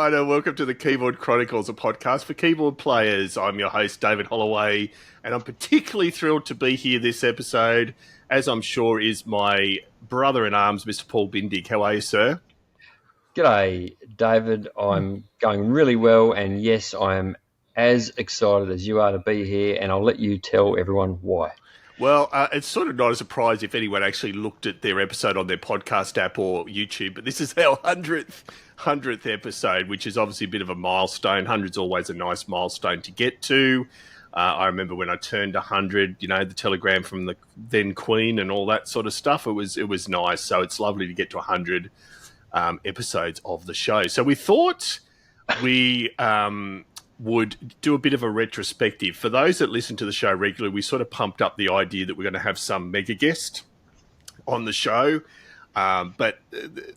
everyone, and welcome to the Keyboard Chronicles, a podcast for keyboard players. I'm your host, David Holloway, and I'm particularly thrilled to be here this episode, as I'm sure is my brother-in-arms, Mr. Paul Bindig. How are you, sir? G'day, David. I'm going really well, and yes, I am as excited as you are to be here, and I'll let you tell everyone why. Well, it's sort of not a surprise if anyone actually looked at their episode on their podcast app or YouTube, but this is our 100th episode, which is obviously a bit of a milestone. 100's always a nice milestone to get to. I remember when I turned 100, you know, the telegram from the then Queen and all that sort of stuff. It was nice. So it's lovely to get to 100 episodes of the show. So we thought we would do a bit of a retrospective. For those that listen to the show regularly, we sort of pumped up the idea that we're going to have some mega guest on the show. But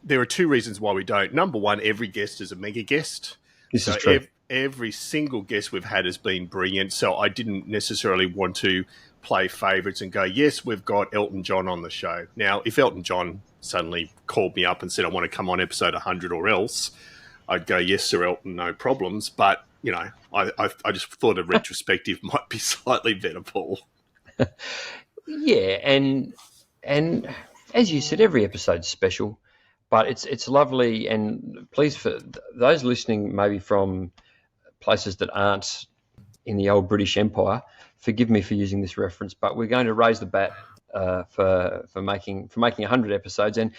there are two reasons why we don't. Number one, every guest is a mega guest. This is true. Every single guest we've had has been brilliant. So I didn't necessarily want to play favourites and go, yes, we've got Elton John on the show. Now, if Elton John suddenly called me up and said, I want to come on episode 100 or else, I'd go, yes, Sir Elton, no problems. But, you know, I just thought a retrospective might be slightly better, Paul. Yeah, and as you said, every episode's special, but it's lovely. And please, for those listening maybe from places that aren't in the old British Empire, forgive me for using this reference, but we're going to raise the bat for making 100 episodes. And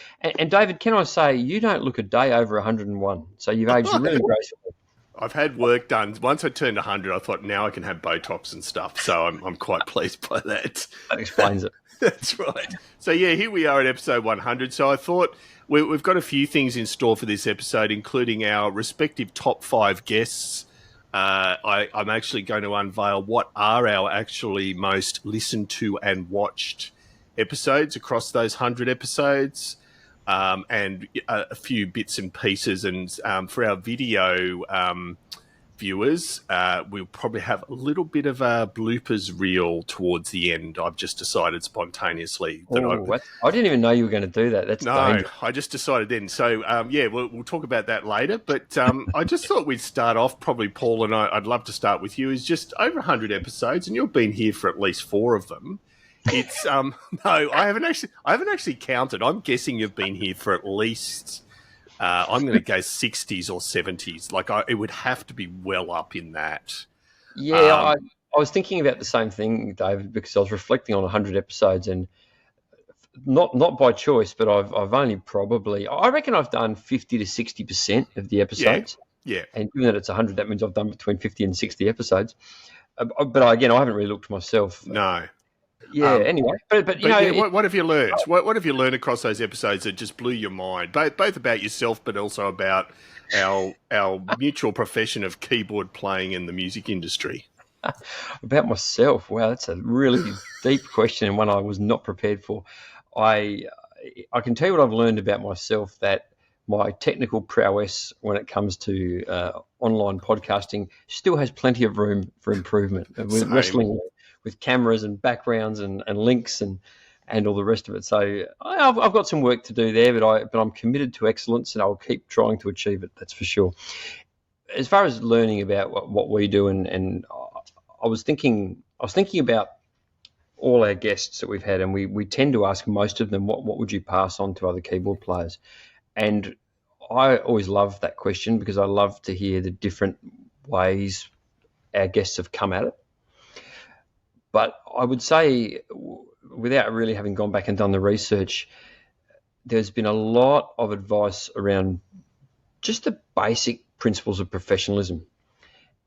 David, can I say, you don't look a day over 101, so you've aged really gracefully. I've had work done. Once I turned 100, I thought now I can have Botox and stuff. So I'm quite pleased by that. That explains it. That's right. So, yeah, here we are at episode 100. So I thought we've got a few things in store for this episode, including our respective top 5 guests. I'm actually going to unveil what are our actually most listened to and watched episodes across those 100 episodes. And a few bits and pieces. And for our video viewers, we'll probably have a little bit of a bloopers reel towards the end. I've just decided spontaneously. That I didn't even know you were going to do that. That's dangerous. I just decided then. So, yeah, we'll talk about that later. But I just thought we'd start off, probably, Paul, and I'd love to start with you, is just over 100 episodes, and you've been here for at least 4 of them. It's no, I haven't actually counted. I'm guessing you've been here for at least I'm going to go 60s or 70s. Like it would have to be well up in that. Yeah, I was thinking about the same thing, David, because I was reflecting on 100 episodes, and not by choice, but I've only probably, I reckon I've done 50 to 60% of the episodes. Yeah. And given that it's 100, that means I've done between 50 and 60 episodes. But again, I haven't really looked myself. No. Yeah. Anyway, but you know, yeah, what have you learned? What have you learned across those episodes that just blew your mind? Both about yourself, but also about our mutual profession of keyboard playing in the music industry. About myself, wow, that's a really deep question and one I was not prepared for. I can tell you what I've learned about myself, that my technical prowess when it comes to online podcasting still has plenty of room for improvement. With wrestling with cameras and backgrounds and links and all the rest of it. So I've got some work to do there, but I'm committed to excellence, and I'll keep trying to achieve it. That's for sure. As far as learning about what we do, and I was thinking about all our guests that we've had, and we tend to ask most of them, what would you pass on to other keyboard players? And I always love that question because I love to hear the different ways our guests have come at it. But I would say, without really having gone back and done the research, there's been a lot of advice around just the basic principles of professionalism.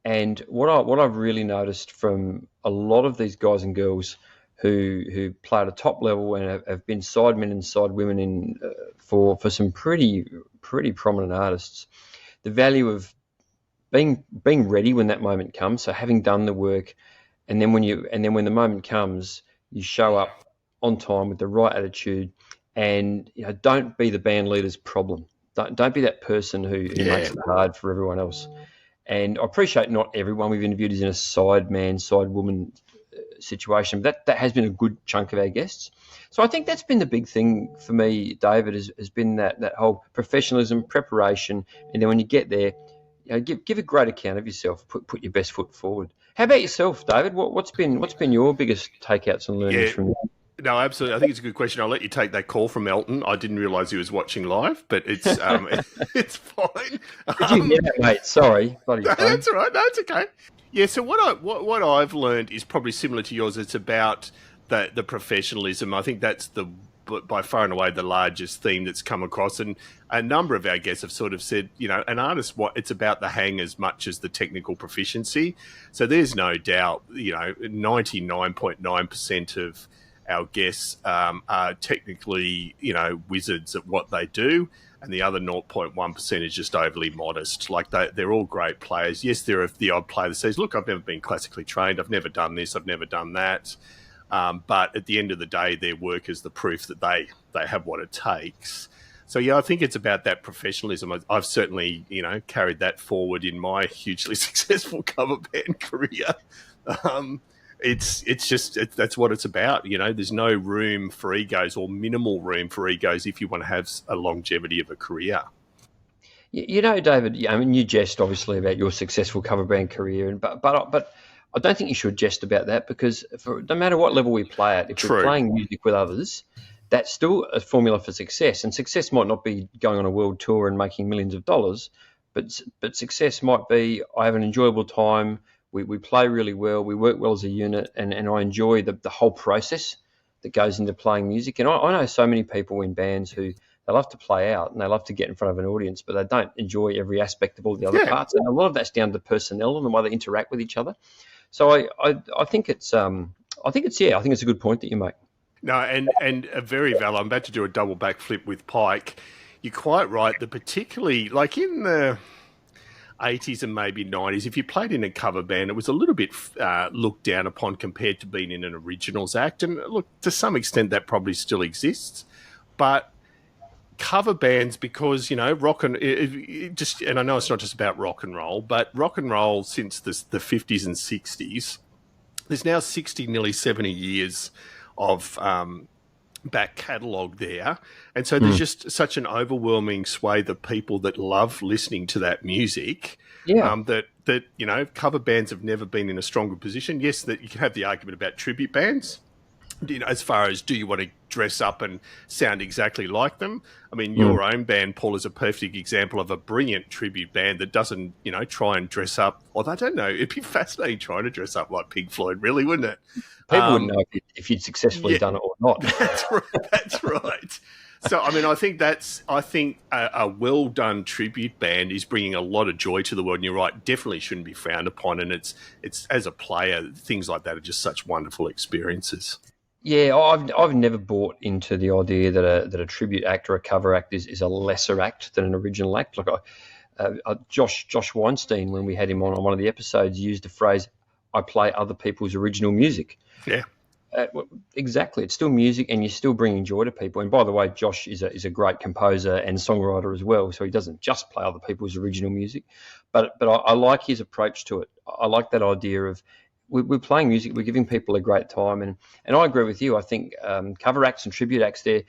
And what I've really noticed from a lot of these guys and girls who play at a top level and have been sidemen and sidewomen for some pretty prominent artists, the value of being ready when that moment comes. So having done the work. And then when the moment comes, you show up on time with the right attitude, and don't be the band leader's problem. Don't be that person who makes it hard for everyone else. And I appreciate not everyone we've interviewed is in a side man, side woman situation, but that has been a good chunk of our guests. So I think that's been the big thing for me, David, has been that whole professionalism, preparation, and then when you get there, give a great account of yourself. Put your best foot forward. How about yourself, David? What's been your biggest takeouts and learnings from you? No, absolutely. I think it's a good question. I'll let you take that call from Elton. I didn't realise he was watching live, but it's it's fine. Did you hear that, mate? Sorry, bloody no, phone. that's all right. No, it's okay. Yeah. So what I've learned is probably similar to yours. It's about the professionalism. I think that's by far and away the largest theme that's come across, and a number of our guests have sort of said, an artist, it's about the hang as much as the technical proficiency. So there's no doubt, 99.9% of our guests are technically, wizards at what they do, and the other 0.1% is just overly modest. Like they're all great players. Yes, there are the odd player that says, look, I've never been classically trained. I've never done this. I've never done that. But at the end of the day, their work is the proof that they have what it takes. So, I think it's about that professionalism. I've certainly, carried that forward in my hugely successful cover band career. That's what it's about. There's no room for egos, or minimal room for egos, if you want to have a longevity of a career. David, you jest obviously about your successful cover band career, but I don't think you should jest about that, because no matter what level we play at, if we're playing music with others, that's still a formula for success. And success might not be going on a world tour and making millions of dollars, but success might be, I have an enjoyable time, we play really well, we work well as a unit, and I enjoy the whole process that goes into playing music. And I know so many people in bands who they love to play out and they love to get in front of an audience, but they don't enjoy every aspect of all the other parts. And a lot of that's down to personnel and the way they interact with each other. So I think it's a good point that you make. No, and a very valid. I'm about to do a double backflip with Pike. You're quite right. That particularly, like in the 80s and maybe 90s, if you played in a cover band, it was a little bit looked down upon compared to being in an originals act. And look, to some extent, that probably still exists. But cover bands, because and I know it's not just about rock and roll, but rock and roll since the 50s and 60s, there's now 60, nearly 70 years of back catalogue there, and so there's just such an overwhelming swathe of people that love listening to that music. That cover bands have never been in a stronger position. Yes, that you can have the argument about tribute bands, as far as, do you want to dress up and sound exactly like them? I mean, your own band, Paul, is a perfect example of a brilliant tribute band that doesn't, try and dress up. Or I don't know, it'd be fascinating trying to dress up like Pink Floyd, really, wouldn't it? People wouldn't know if you'd successfully done it or not. That's right. So, I mean, I think a well done tribute band is bringing a lot of joy to the world. And you're right, definitely shouldn't be frowned upon. And it's as a player, things like that are just such wonderful experiences. Yeah, I've never bought into the idea that a tribute act or a cover act is a lesser act than an original act. Like Josh Weinstein, when we had him on one of the episodes, used the phrase, "I play other people's original music." Yeah. Exactly. It's still music, and you're still bringing joy to people. And by the way, Josh is a great composer and songwriter as well, so he doesn't just play other people's original music. But I like his approach to it. I like that idea of we're playing music, we're giving people a great time, and I agree with you. I think cover acts and tribute acts, they're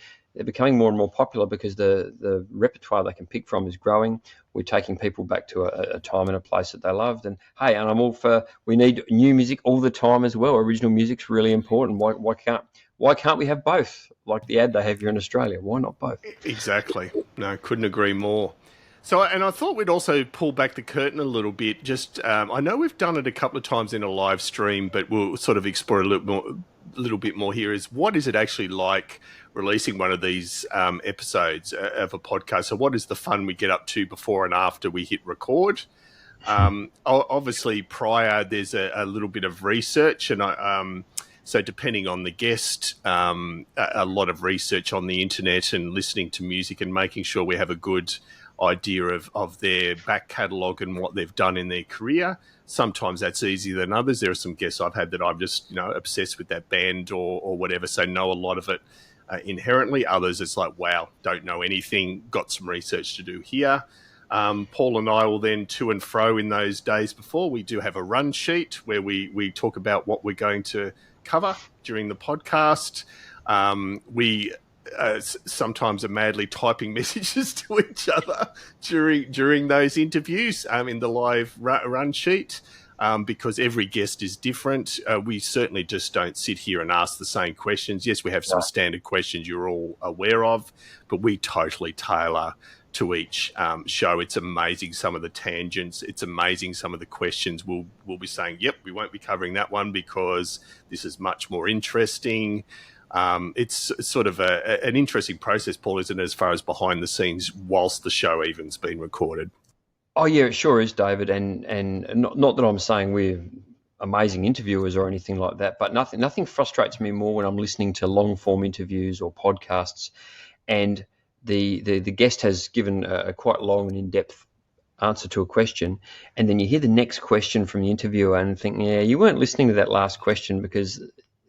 becoming more and more popular because the repertoire they can pick from is growing. We're taking people back to a time and a place that they loved. And hey, and I'm all for, we need new music all the time as well. Original music's really important. Why can't we have both? Like the ad they have here in Australia. Why not both? Exactly. No, couldn't agree more. So, and I thought we'd also pull back the curtain a little bit. Just, I know we've done it a couple of times in a live stream, but we'll sort of explore a little bit more here. Is what is it actually like releasing one of these episodes of a podcast? So, what is the fun we get up to before and after we hit record? Obviously, prior there's a little bit of research, and so depending on the guest, a lot of research on the internet and listening to music and making sure we have a good idea of their back catalogue and what they've done in their career. Sometimes that's easier than others. There are some guests I've had that I'm just, obsessed with that band or whatever, so know a lot of it inherently. Others, it's like, wow, don't know anything, got some research to do here. Paul and I will then to and fro in those days before. We do have a run sheet where we talk about what we're going to cover during the podcast. We sometimes are madly typing messages to each other during those interviews in the live run sheet. Because every guest is different. We certainly just don't sit here and ask the same questions. Yes, we have some standard questions you're all aware of, but we totally tailor to each show. It's amazing some of the tangents. It's amazing some of the questions we'll be saying, yep, we won't be covering that one because this is much more interesting. It's sort of an interesting process, Paul, isn't it, as far as behind the scenes whilst the show even's been recorded? Oh yeah, it sure is, David, and not that I'm saying we're amazing interviewers or anything like that, but nothing frustrates me more when I'm listening to long form interviews or podcasts, and the guest has given a quite long and in-depth answer to a question, and then you hear the next question from the interviewer and think, yeah, you weren't listening to that last question because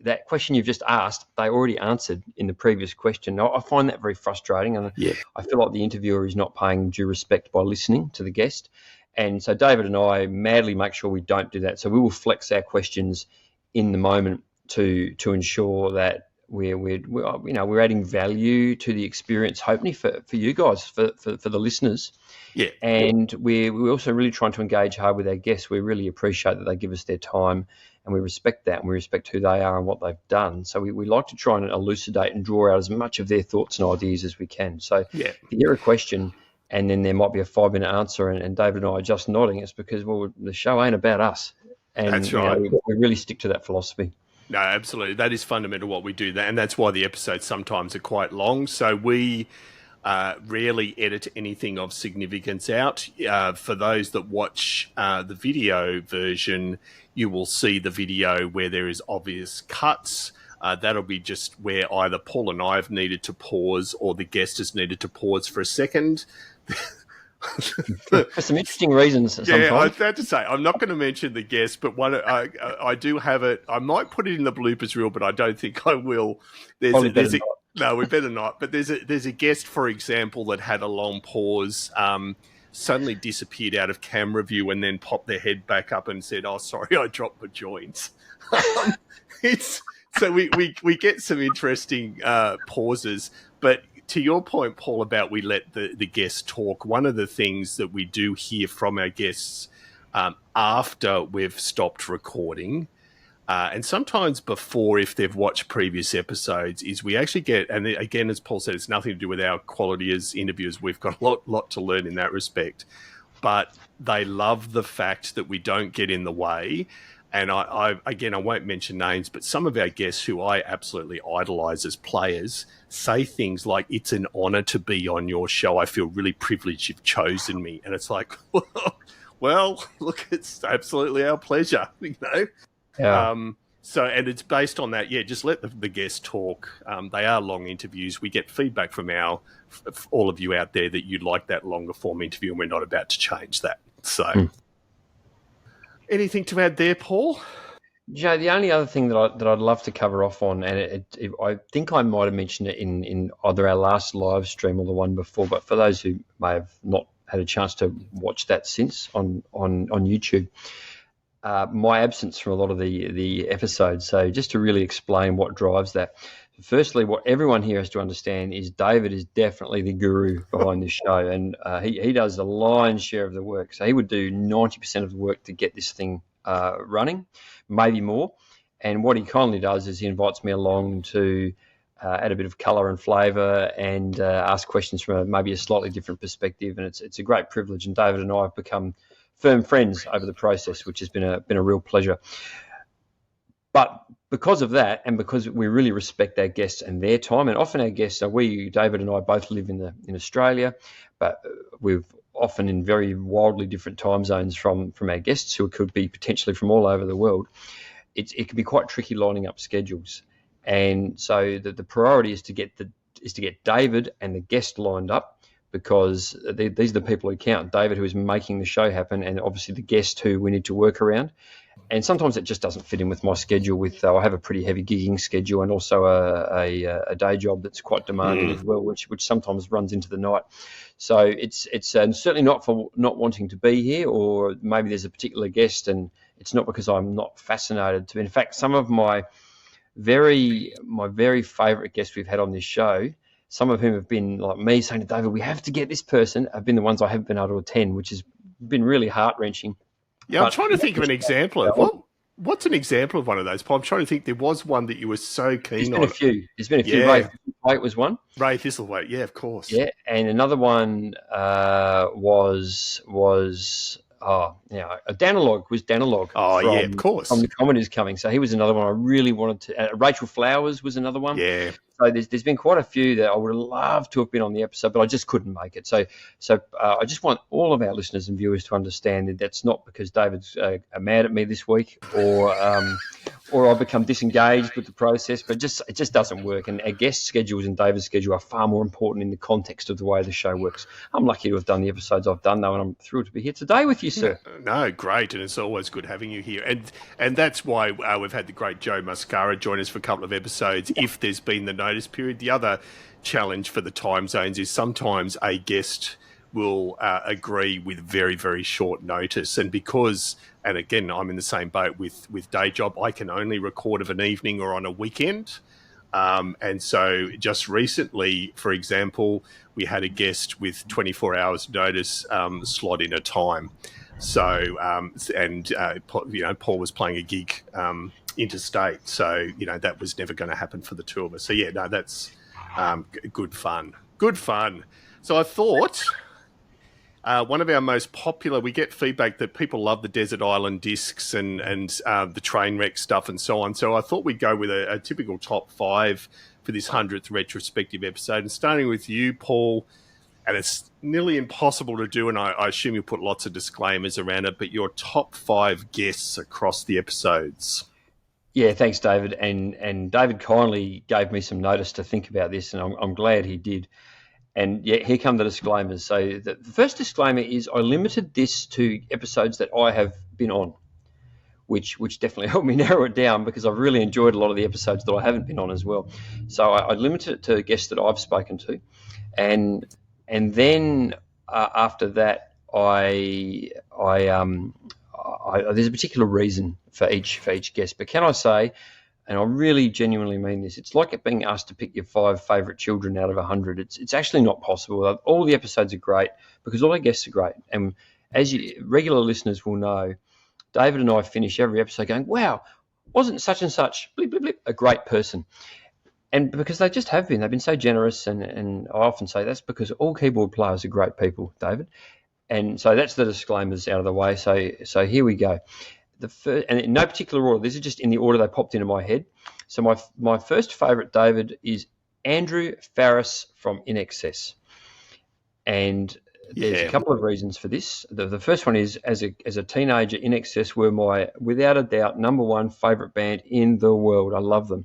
that question you've just asked, they already answered in the previous question. I find that very frustrating, and I feel like the interviewer is not paying due respect by listening to the guest. And so David and I madly make sure we don't do that. So we will flex our questions in the moment to ensure that we're adding value to the experience, hopefully for you guys, for the listeners. Yeah. And we're also really trying to engage hard with our guests. We really appreciate that they give us their time, and we respect that, and we respect who they are and what they've done. So we like to try and elucidate and draw out as much of their thoughts and ideas as we can. So if you hear a question and then there might be a 5-minute answer and David and I are just nodding, it's because, well, the show ain't about us. And that's right. We really stick to that philosophy. No, absolutely. That is fundamental what we do, and that's why the episodes sometimes are quite long. So we rarely edit anything of significance out. For those that watch the video version, you will see the video where there is obvious cuts. That'll be just where either Paul and I have needed to pause or the guest has needed to pause for a second. For some interesting reasons. Yeah, I was about to say, I'm not going to mention the guest, but one I do have it. I might put it in the bloopers reel, but I don't think I will. No, we better not. But there's a guest, for example, that had a long pause, suddenly disappeared out of camera view, and then popped their head back up and said, "Oh, sorry, I dropped my joints." So we get some interesting pauses, but. To your point, Paul, about we let the guests talk, one of the things that we do hear from our guests after we've stopped recording, and sometimes before if they've watched previous episodes, is we actually get, and again, as Paul said, it's nothing to do with our quality as interviewers. We've got a lot to learn in that respect. But they love the fact that we don't get in the way. And I won't mention names, but some of our guests who I absolutely idolise as players say things like, "It's an honour to be on your show. I feel really privileged you've chosen me." And it's like, well, look, it's absolutely our pleasure, you know? Yeah. So, and it's based on that. Yeah, just let the guests talk. They are long interviews. We get feedback from all of you out there that you'd like that longer form interview, and we're not about to change that. So... Anything to add there, Paul? Joe, the only other thing that I'd love to cover off on, and I think I might have mentioned it in either our last live stream or the one before, but for those who may have not had a chance to watch that since on YouTube, my absence from a lot of the episodes. So just to really explain what drives that. Firstly, what everyone here has to understand is David is definitely the guru behind this show, and he does the lion's share of the work. So he would do 90% of the work to get this thing running, maybe more. And what he kindly does is he invites me along to add a bit of colour and flavour and ask questions from maybe a slightly different perspective. And it's a great privilege. And David and I have become firm friends over the process, which has been a real pleasure. But because of that, and because we really respect our guests and their time, and often our guests, David and I both live in Australia, but we're often in very wildly different time zones from our guests, who could be potentially from all over the world. It can be quite tricky lining up schedules, and so the priority is to get David and the guest lined up, because these are the people who count. David, who is making the show happen, and obviously the guest who we need to work around. And sometimes it just doesn't fit in with my schedule. I have a pretty heavy gigging schedule, and also a day job that's quite demanding as well, which sometimes runs into the night. So it's certainly not for not wanting to be here, or maybe there's a particular guest, and it's not because I'm not fascinated to. In fact, some of my very favourite guests we've had on this show some of whom have been like me saying to David, we have to get this person, have been the ones I haven't been able to attend, which has been really heart-wrenching. Yeah, I'm trying to think of an example of what's an example of one of those, Paul? I'm trying to think. There was one that you were so keen on. There's been a few. Yeah. Ray Thistlethwaite was one. Ray Thistlethwaite, yeah, of course. Yeah, and another one was Danalogue was Danalogue. Oh, yeah, of course. From the Comedies coming. So he was another one I really wanted to. Rachel Flowers was another one. Yeah. So there's been quite a few that I would have loved to have been on the episode, but I just couldn't make it. So I just want all of our listeners and viewers to understand that that's not because David's mad at me this week or I've become disengaged with the process, but it just doesn't work. And our guest schedules and David's schedule are far more important in the context of the way the show works. I'm lucky to have done the episodes I've done, though, and I'm thrilled to be here today with you, sir. No, great, and it's always good having you here. And that's why we've had the great Joe Muscara join us for a couple of episodes, if there's been the notice period. The other challenge for the time zones is sometimes a guest will agree with very, very short notice. And because, and again, I'm in the same boat with day job, I can only record of an evening or on a weekend. And so just recently, for example, we had a guest with 24 hours notice slot in a time. So, Paul was playing a gig interstate. So, that was never going to happen for the two of us. So, yeah, no, that's good fun. Good fun. So I thought... one of our most popular, we get feedback that people love the Desert Island discs and the train wreck stuff and so on. So I thought we'd go with a typical top 5 for this 100th retrospective episode. And starting with you, Paul, and it's nearly impossible to do, and I assume you put lots of disclaimers around it, but your top 5 guests across the episodes. Yeah, thanks, David. And David kindly gave me some notice to think about this, and I'm glad he did. And yeah, here come the disclaimers. So the first disclaimer is I limited this to episodes that I have been on, which definitely helped me narrow it down because I've really enjoyed a lot of the episodes that I haven't been on as well. So I limited it to guests that I've spoken to, and then after that, I there's a particular reason for each guest. But can I say? And I really genuinely mean this. It's like it being asked to pick your 5 favourite children out of 100. It's actually not possible. All the episodes are great because all our guests are great. And as regular listeners will know, David and I finish every episode going, wow, wasn't such and such, blip, blip, blip, a great person. And because they just have been. They've been so generous. And I often say that's because all keyboard players are great people, David. And so that's the disclaimers out of the way. So here we go. The first, and in no particular order, this is just in the order they popped into my head. So my first favourite, David, is Andrew Farriss from INXS. And there's a couple of reasons for this. The first one is, as a teenager, INXS were my, without a doubt, number 1 favourite band in the world. I love them.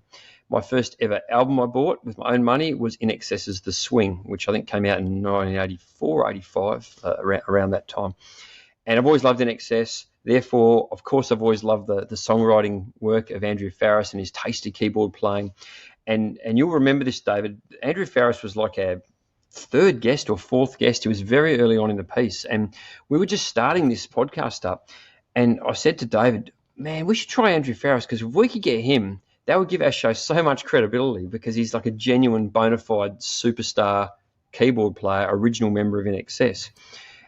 My first ever album I bought with my own money was INXS's The Swing, which I think came out in 1984, 85, around that time. And I've always loved INXS. Therefore, of course, I've always loved the songwriting work of Andrew Farriss and his tasty keyboard playing. And you'll remember this, David. Andrew Farriss was like our 3rd guest or 4th guest. He was very early on in the piece. And we were just starting this podcast up. And I said to David, man, we should try Andrew Farriss because if we could get him, that would give our show so much credibility because he's like a genuine bona fide superstar keyboard player, original member of INXS.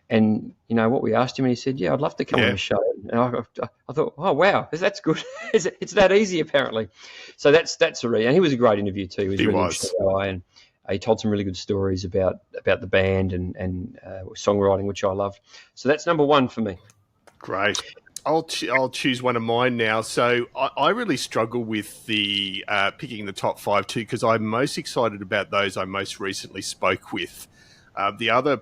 And you know what we asked him, and he said, "Yeah, I'd love to come on the show." And I thought, "Oh wow, that's good. It's that easy apparently." So that's a reason. And he was a great interview too. He was really interesting guy, and he told some really good stories about the band and songwriting, which I loved. So that's number 1 for me. Great. I'll choose one of mine now. So I really struggle with the picking the top 5 too because I'm most excited about those I most recently spoke with. The other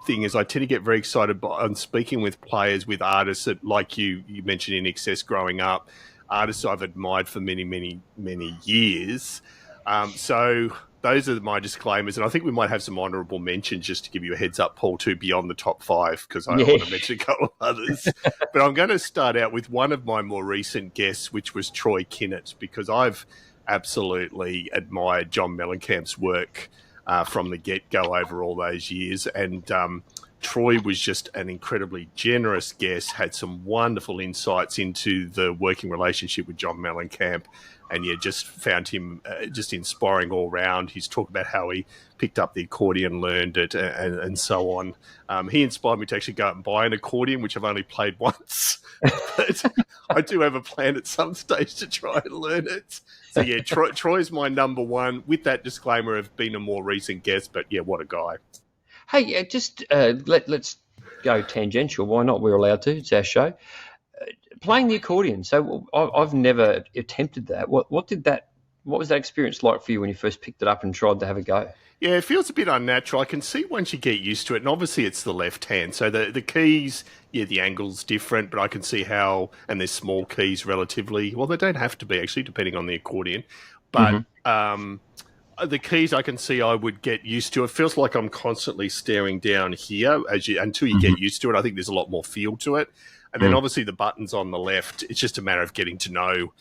thing is I tend to get very excited on speaking with players, with artists that, like you mentioned INXS growing up, artists I've admired for many, many, many years. So those are my disclaimers, and I think we might have some honourable mentions just to give you a heads up, Paul, too, beyond the top 5 because I want to mention a couple of others. But I'm going to start out with one of my more recent guests, which was Troy Kinnett, because I've absolutely admired John Mellencamp's work from the get-go over all those years. And Troy was just an incredibly generous guest, had some wonderful insights into the working relationship with John Mellencamp, and yeah, just found him just inspiring all round. He's talked about how he picked up the accordion, learned it, and so on. He inspired me to actually go out and buy an accordion, which I've only played once, but I do have a plan at some stage to try and learn it. So yeah, Troy's my number one, with that disclaimer of being a more recent guest, but yeah, what a guy. Hey, just let's go tangential. Why not? We're allowed to. It's our show. Playing the accordion. So I've never attempted that. What was that experience like for you when you first picked it up and tried to have a go? Yeah, it feels a bit unnatural. I can see once you get used to it, and obviously it's the left hand. So the keys, yeah, the angle's different, but I can see how, and there's small keys relatively. Well, they don't have to be, actually, depending on the accordion. But the keys I can see I would get used to. It feels like I'm constantly staring down here until you get used to it. I think there's a lot more feel to it. And then obviously the buttons on the left, it's just a matter of getting to know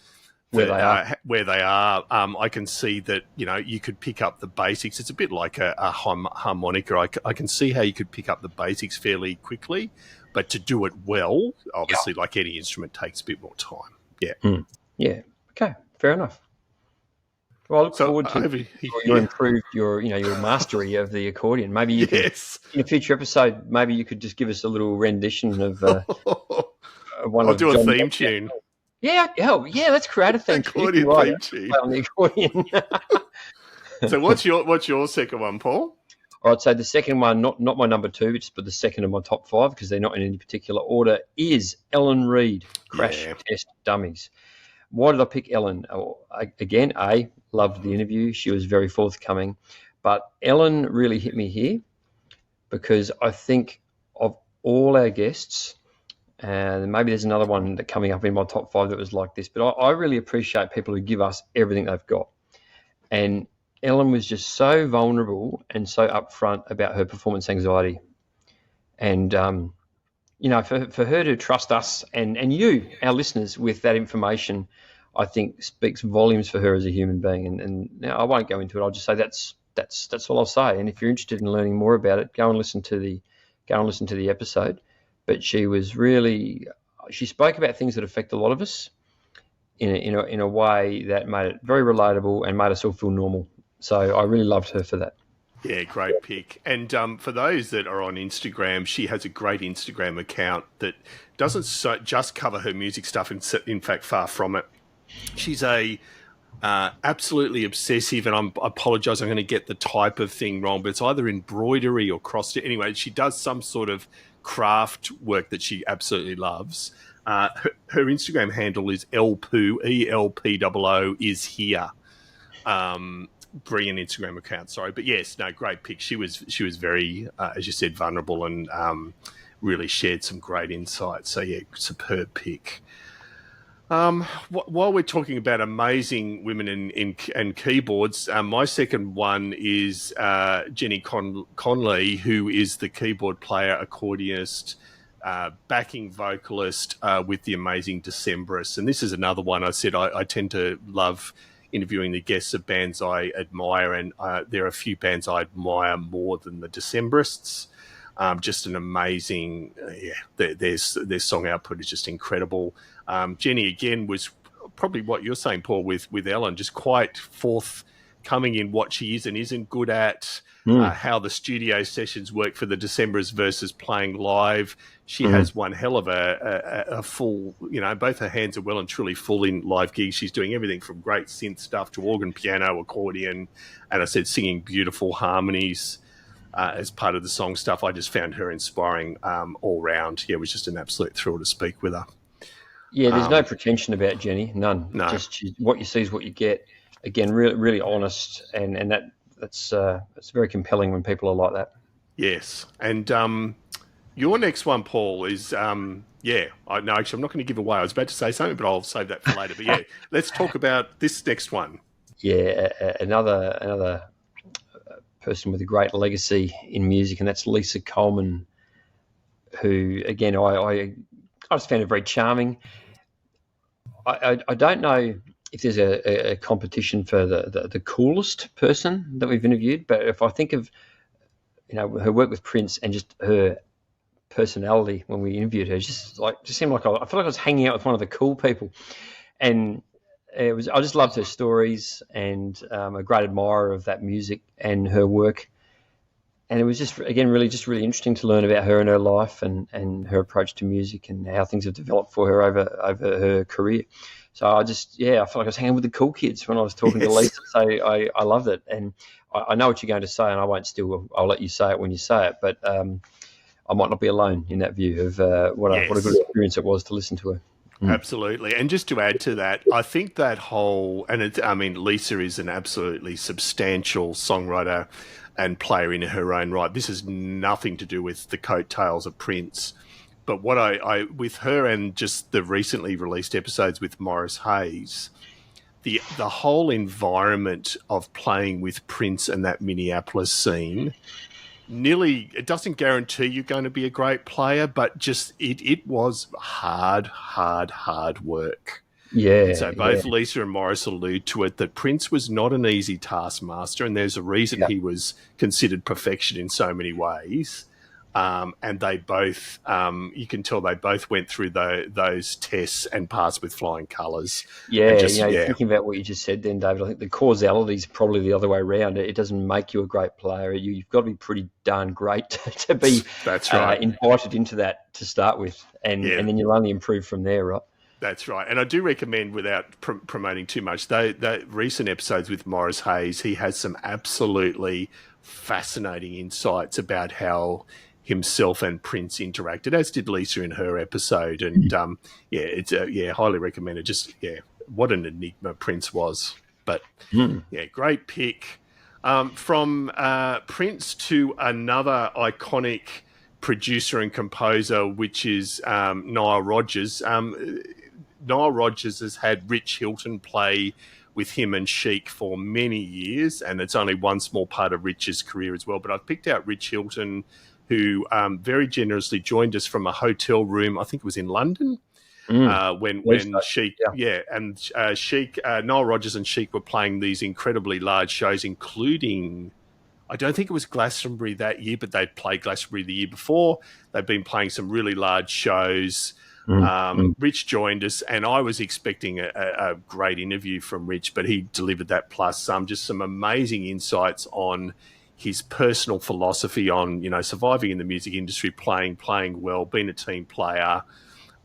where they are. I can see that, you could pick up the basics. It's a bit like a harmonica. I can see how you could pick up the basics fairly quickly, but to do it well, obviously, like any instrument, takes a bit more time. Yeah. Yeah. Okay. Fair enough. Well, I look forward to your improved, your mastery of the accordion. Maybe you could, in a future episode, maybe you could just give us a little rendition of one. I'll do a theme tune. Yeah, let's create a theme tune. Theme tune. Play on the accordion. So what's your second one, Paul? All right, so the second one, not my number two, but the second of my top five, because they're not in any particular order, is Ellen Reid, Crash Test Dummies. Why did I pick Ellen? Again, loved the interview. She was very forthcoming. But Ellen really hit me here because I think of all our guests, and maybe there's another one that coming up in my top five that was like this, but I really appreciate people who give us everything they've got. And Ellen was just so vulnerable and so upfront about her performance anxiety. And, for her to trust us and you, our listeners, with that information, I think speaks volumes for her as a human being. And now I won't go into it. I'll just say that's all I'll say. And if you're interested in learning more about it, go and listen to the episode. But she spoke about things that affect a lot of us in a way that made it very relatable and made us all feel normal. So I really loved her for that. Yeah, great pick. And for those that are on Instagram, she has a great Instagram account that doesn't just cover her music stuff. In fact, far from it. She's absolutely obsessive, and I apologise, I'm going to get the type of thing wrong, but it's either embroidery or cross. Anyway, she does some sort of craft work that she absolutely loves. Her Instagram handle is elpoo, ELPOO is here. Brilliant Instagram account, sorry. But yes, no, great pick. She was very, as you said, vulnerable and really shared some great insights. So yeah, superb pick. While we're talking about amazing women in keyboards, my second one is Jenny Conlee, who is the keyboard player, accordionist, backing vocalist with the amazing Decemberists. And this is another one I said I tend to love interviewing the guests of bands I admire, and there are a few bands I admire more than the Decemberists. Just an amazing, their song output is just incredible. Jenny, again, was probably what you're saying, Paul, with Ellen, just quite forthcoming in what she is and isn't good at, how the studio sessions work for the Decemberists versus playing live. She has one hell of a full, both her hands are well and truly full in live gigs. She's doing everything from great synth stuff to organ, piano, accordion, and I said singing beautiful harmonies. As part of the song stuff, I just found her inspiring all round. Yeah, it was just an absolute thrill to speak with her. Yeah, there's no pretension about Jenny, none. No. Just what you see is what you get. Again, really, really honest, and that's very compelling when people are like that. Yes, and your next one, Paul, is actually, I'm not going to give away. I was about to say something, but I'll save that for later. But yeah, let's talk about this next one. Yeah, another person with a great legacy in music, and that's Lisa Coleman, who, again, I just found her very charming. I don't know if there's a competition for the coolest person that we've interviewed, but if I think of her work with Prince and just her personality when we interviewed her, just seemed like I feel like I was hanging out with one of the cool people. And I just loved her stories, and a great admirer of that music and her work. And it was just, again, really interesting to learn about her and her life and her approach to music and how things have developed for her over her career. So I felt like I was hanging with the cool kids when I was talking to Lisa. So I loved it. And I know what you're going to say, and I'll let you say it when you say it. But I might not be alone in that view of what a good experience it was to listen to her. Absolutely. And just to add to that, I think that Lisa is an absolutely substantial songwriter and player in her own right. This has nothing to do with the coattails of Prince. But what I with her and just the recently released episodes with Maurice Hayes, the whole environment of playing with Prince and that Minneapolis scene, it doesn't guarantee you're going to be a great player, but just it was hard work. Yeah. So both Lisa and Maurice allude to it, that Prince was not an easy taskmaster, and there's a reason he was considered perfection in so many ways. And they both, you can tell they both went through those tests and passed with flying colours. Thinking about what you just said then, David, I think the causality is probably the other way around. It doesn't make you a great player. You've got to be pretty darn great to be invited into that to start with, and then you'll only improve from there, right? That's right. And I do recommend, without promoting too much, the recent episodes with Maurice Hayes, he has some absolutely fascinating insights about how himself and Prince interacted, as did Lisa in her episode. And highly recommended. What an enigma Prince was. But great pick. From Prince to another iconic producer and composer, which is Nile Rodgers. Nile Rodgers has had Rich Hilton play with him and Chic for many years, and it's only one small part of Rich's career as well. But I've picked out Rich Hilton, who very generously joined us from a hotel room, I think it was in London, when Chic, Chic, Nile Rodgers and Chic were playing these incredibly large shows, including, I don't think it was Glastonbury that year, but they'd played Glastonbury the year before. They'd been playing some really large shows. Rich joined us, and I was expecting a great interview from Rich, but he delivered that plus just some amazing insights on his personal philosophy on, surviving in the music industry, playing well, being a team player,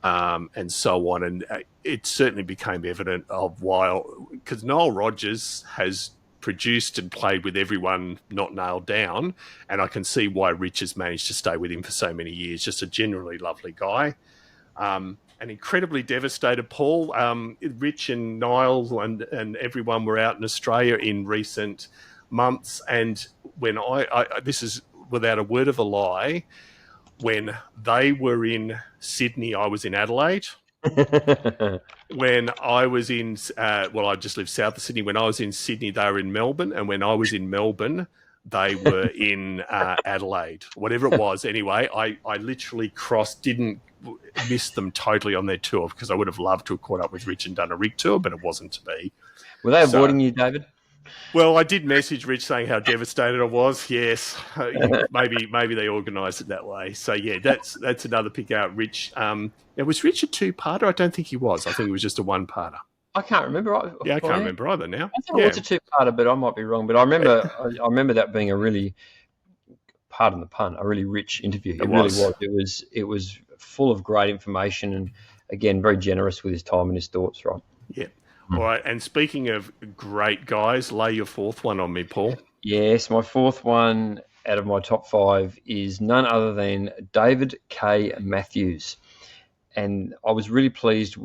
and so on. And it certainly became evident because Nile Rodgers has produced and played with everyone not nailed down, and I can see why Rich has managed to stay with him for so many years. Just a generally lovely guy. And incredibly devastated, Paul. Rich and Nile and everyone were out in Australia in recent months, and when this is without a word of a lie, when they were in Sydney, I was in Adelaide. When I was in, I just lived south of Sydney. When I was in Sydney, they were in Melbourne, and when I was in Melbourne, they were in Adelaide. Whatever it was, anyway, I literally didn't miss them totally on their tour, because I would have loved to have caught up with Rich and done a rig tour, but it wasn't to be. Were they avoiding you, David? Well, I did message Rich saying how devastated I was. Yes, maybe they organised it that way. So yeah, that's another pick out. Rich. Was Rich a two-parter? I don't think he was. I think it was just a one-parter. I can't remember. I can't remember either now. I think it was a two-parter, but I might be wrong. But I remember that being a really, pardon the pun, a really rich interview. It really was. It was full of great information, and again, very generous with his time and his thoughts. Right. Yeah. All right. And speaking of great guys, lay your fourth one on me, Paul. Yes, my fourth one out of my top five is none other than David K. Mathews. And I was really pleased,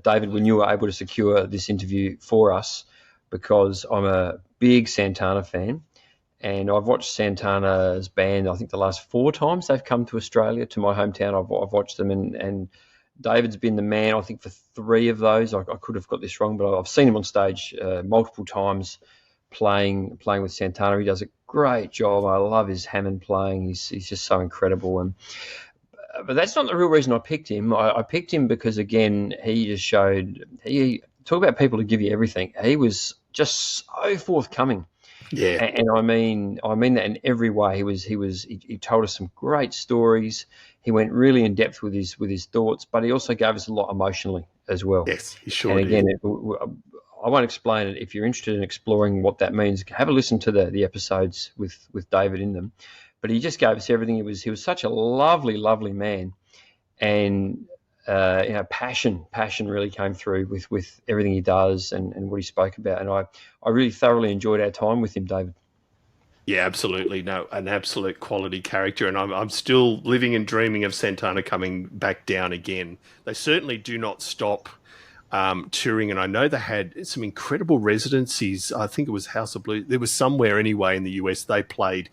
David, when you were able to secure this interview for us, because I'm a big Santana fan, and I've watched Santana's band, I think the last 4 times they've come to Australia, to my hometown. I've watched them, and David's been the man, I think, for 3 of those. I could have got this wrong, but I've seen him on stage multiple times playing with Santana. He does a great job. I love his Hammond playing. He's just so incredible. But that's not the real reason I picked him. I picked him because, again, he just showed. Talk about people who give you everything. He was just so forthcoming. Yeah, and I mean that in every way. He told us some great stories. He went really in depth with his thoughts, but he also gave us a lot emotionally as well. Yes, he sure did. And again, I won't explain it. If you're interested in exploring what that means, have a listen to the episodes with David in them. But he just gave us everything. He was such a lovely, lovely man, and passion really came through with everything he does and what he spoke about. And I really thoroughly enjoyed our time with him, David. Yeah, absolutely. No, an absolute quality character. And I'm still living and dreaming of Santana coming back down again. They certainly do not stop touring. And I know they had some incredible residencies. I think it was House of Blues. There was somewhere anyway in the US they played,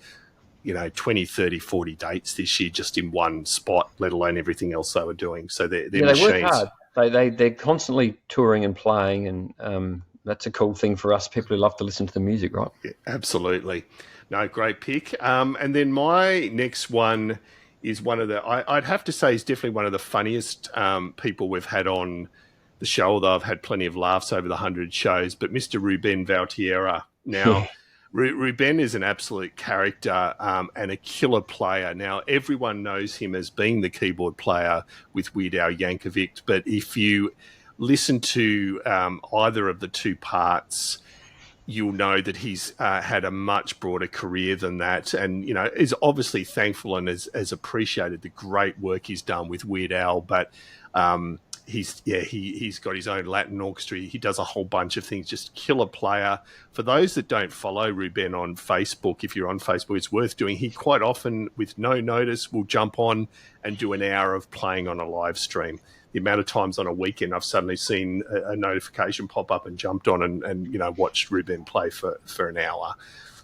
20, 30, 40 dates this year just in one spot, let alone everything else they were doing. So they're machines. They work hard. They're constantly touring and playing, and that's a cool thing for us people who love to listen to the music, right? Yeah, absolutely. No, great pick. And then my next one is one of the, I'd have to say is definitely one of the funniest people we've had on the show, although I've had plenty of laughs over the 100 shows, but Mr. Rubén Valtierra. Now, Rubén is an absolute character and a killer player. Now, everyone knows him as being the keyboard player with Weird Al Yankovic, but if you listen to either of the two parts, you'll know that he's had a much broader career than that, and is obviously thankful and has appreciated the great work he's done with Weird Al. But he's got his own Latin orchestra. He does a whole bunch of things. Just killer player. For those that don't follow Rubén on Facebook, if you're on Facebook, it's worth doing. He quite often, with no notice, will jump on and do an hour of playing on a live stream. The amount of times on a weekend I've suddenly seen a notification pop up and jumped on and watched Rubén play for an hour.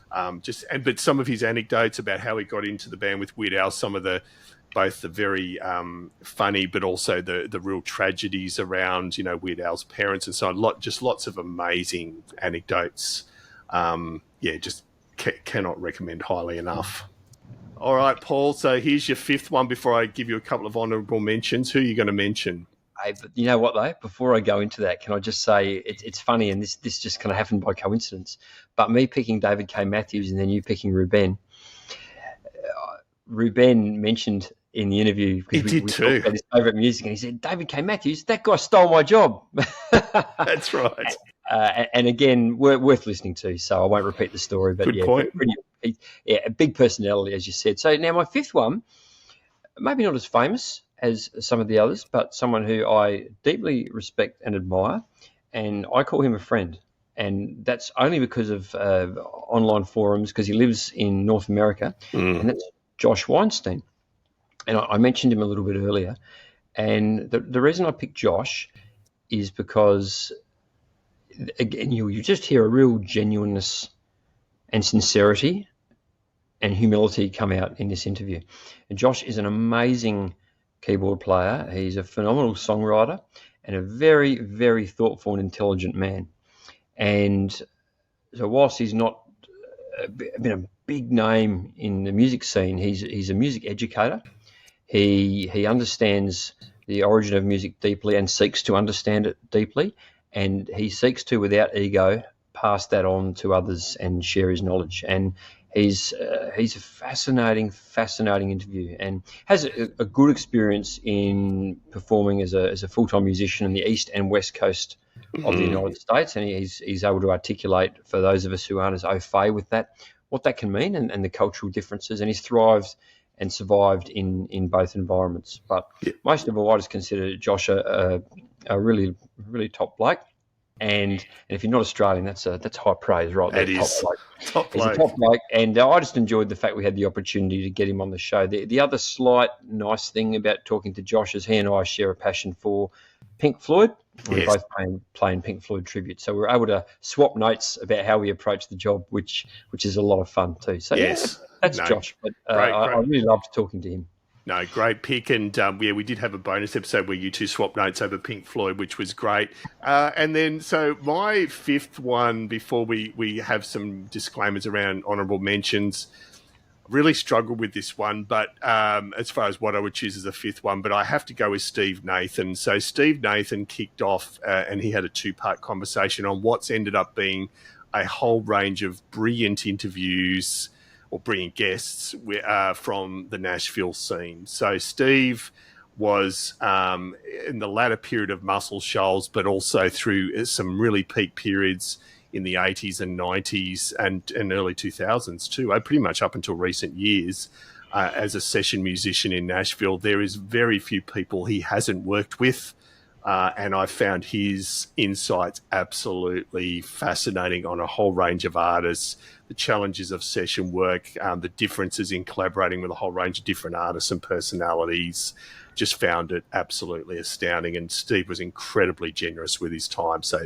But some of his anecdotes about how he got into the band with Weird Al, some of both the very funny but also the real tragedies around Weird Al's parents and so on. Lots of amazing anecdotes. Just cannot recommend highly enough. All right, Paul, so here's your fifth one before I give you a couple of honourable mentions. Who are you going to mention? Hey, but you know what, though? Before I go into that, can I just say it's funny, and this just kind of happened by coincidence, but me picking David K. Mathews and then you picking Rubén. Rubén mentioned in the interview, because we talked about his favourite music, and he said, David K. Mathews, that guy stole my job. That's right. And again, worth listening to, so I won't repeat the story. But Good point. A big personality, as you said. So now my fifth one, maybe not as famous as some of the others, but someone who I deeply respect and admire, and I call him a friend. And that's only because of online forums, because he lives in North America, and that's Josh Weinstein. And I mentioned him a little bit earlier. And the reason I picked Josh is because, again, you just hear a real genuineness and sincerity and humility come out in this interview. And Josh is an amazing keyboard player. He's a phenomenal songwriter and a very, very thoughtful and intelligent man. And so whilst he's not been a big name in the music scene, he's a music educator. He understands the origin of music deeply and seeks to understand it deeply. And he seeks to, without ego, pass that on to others and share his knowledge. And he's a fascinating interview, and has a good experience in performing as a full-time musician in the East and West Coast of the United States. And he's able to articulate, for those of us who aren't as au fait with that, what that can mean and the cultural differences. And he's thrived and survived in both environments. But most of all, I just consider Josh a really, really top bloke. And if you're not Australian, that's high praise, right? That is top bloke. He's a top bloke, and I just enjoyed the fact we had the opportunity to get him on the show. The other slight nice thing about talking to Josh is he and I share a passion for Pink Floyd. We're both playing Pink Floyd tribute, so we're able to swap notes about how we approach the job, which is a lot of fun too. So that's Josh. But I really loved talking to him. No, great pick. And we did have a bonus episode where you two swapped notes over Pink Floyd, which was great. And then, so my fifth one, before we have some disclaimers around honourable mentions, really struggled with this one, but as far as what I would choose as a fifth one, but I have to go with Steve Nathan. So Steve Nathan kicked off and he had a two-part conversation on what's ended up being a whole range of brilliant interviews or brilliant guests from the Nashville scene. So Steve was in the latter period of Muscle Shoals, but also through some really peak periods in the 80s and 90s and early 2000s too, pretty much up until recent years. As a session musician in Nashville, there is very few people he hasn't worked with. And I found his insights absolutely fascinating on a whole range of artists, the challenges of session work, the differences in collaborating with a whole range of different artists and personalities. Just found it absolutely astounding. And Steve was incredibly generous with his time. So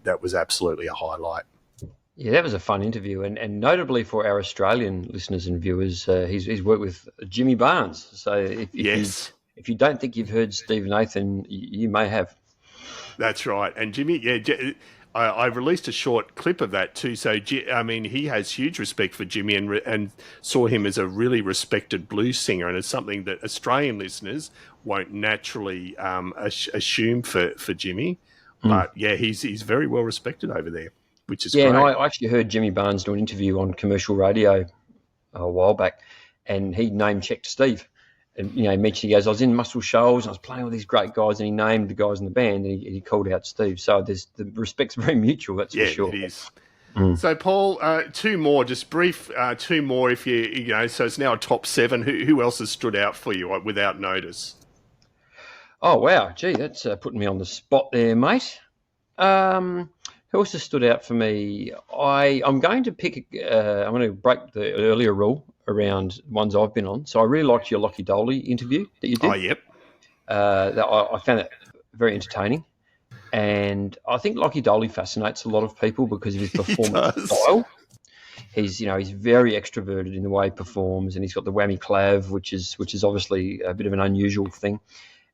that was absolutely a highlight. Yeah, that was a fun interview, and notably for our Australian listeners and viewers, he's worked with Jimmy Barnes. So if you don't think you've heard Steve Nathan, you may have. That's right. And Jimmy, I released a short clip of that too. So, I mean, he has huge respect for Jimmy and saw him as a really respected blues singer, and it's something that Australian listeners won't naturally assume for Jimmy. But yeah, he's very well respected over there, which is great. And I actually heard Jimmy Barnes do an interview on commercial radio a while back, and he name-checked Steve. And, he mentioned, he goes, I was in Muscle Shoals, and I was playing with these great guys, and he named the guys in the band, and he called out Steve. So the respect's very mutual, that's for sure. Yeah, it is. So, Paul, two more, just brief, two more if so it's now a top 7. Who else has stood out for you without notice? Oh, wow. Gee, that's putting me on the spot there, mate. Who else has stood out for me? I'm going to pick, I'm going to break the earlier rule around ones I've been on. So I really liked your Lachy Doley interview that you did. Oh, yep. I found that very entertaining. And I think Lachy Doley fascinates a lot of people because of his performance style. He's very extroverted in the way he performs, and he's got the whammy clav, which is obviously a bit of an unusual thing.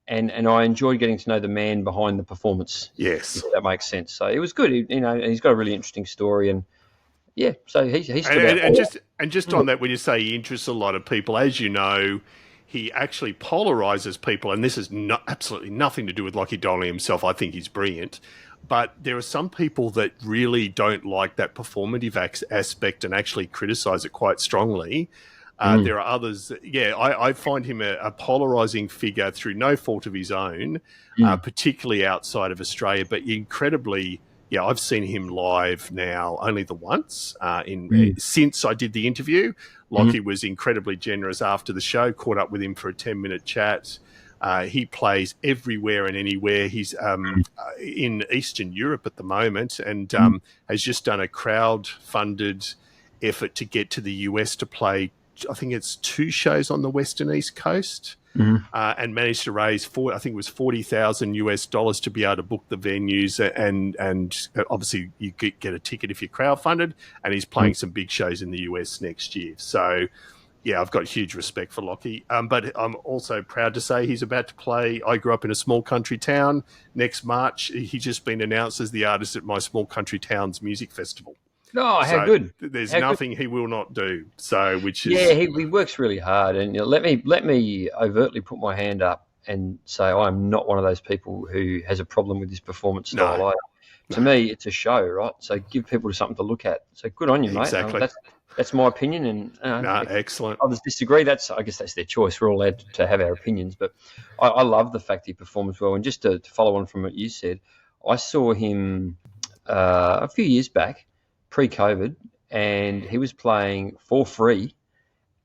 And I enjoyed getting to know the man behind the performance. Yes, if that makes sense. So it was good. He's got a really interesting story, and yeah. So he's just on that, when you say he interests a lot of people, as you know, he actually polarizes people, and this is absolutely nothing to do with Lachy Doley himself. I think he's brilliant, but there are some people that really don't like that performative aspect and actually criticize it quite strongly. There are others. I find him a polarizing figure through no fault of his own, particularly outside of Australia, but incredibly, I've seen him live now only the once since I did the interview. Lachy was incredibly generous after the show, caught up with him for a 10-minute chat. He plays everywhere and anywhere. He's in Eastern Europe at the moment and has just done a crowd-funded effort to get to the US to play, I think it's 2 shows on the West and East Coast, and managed to raise $40,000 to be able to book the venues, and obviously you get a ticket if you're crowdfunded, and he's playing some big shows in the US next year. So, I've got huge respect for Lachy, but I'm also proud to say he's about to play I Grew Up in a Small Country Town next March. He's just been announced as the artist at my Small Country Towns Music Festival. Oh, how good! There's nothing he will not do. So, which is he works really hard. And let me overtly put my hand up and say I'm not one of those people who has a problem with his performance style. To me, it's a show, right? So give people something to look at. So good on you, mate. Exactly. That's my opinion, and excellent. Others disagree. I guess that's their choice. We're all allowed to have our opinions, but I love the fact he performs well. And just to follow on from what you said, I saw him a few years back, pre-COVID, and he was playing for free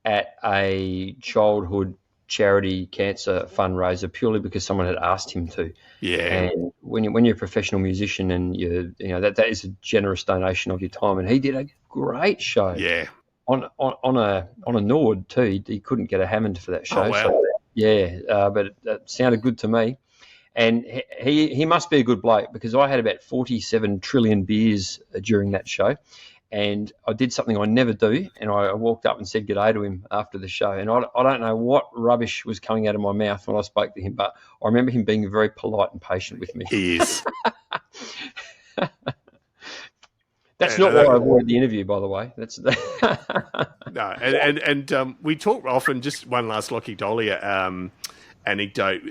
at a childhood charity cancer fundraiser purely because someone had asked him to. Yeah. And when you're a professional musician and that is a generous donation of your time, and he did a great show. Yeah. On a Nord too. He couldn't get a Hammond for that show. Oh, wow. So, but it sounded good to me. And he must be a good bloke because I had about 47 trillion beers during that show. And I did something I never do, and I walked up and said g'day to him after the show. And I don't know what rubbish was coming out of my mouth when I spoke to him, but I remember him being very polite and patient with me. He is. That's not why I avoided the interview, by the way. That's no, and we talk often. Just one last Lachy Doley anecdote.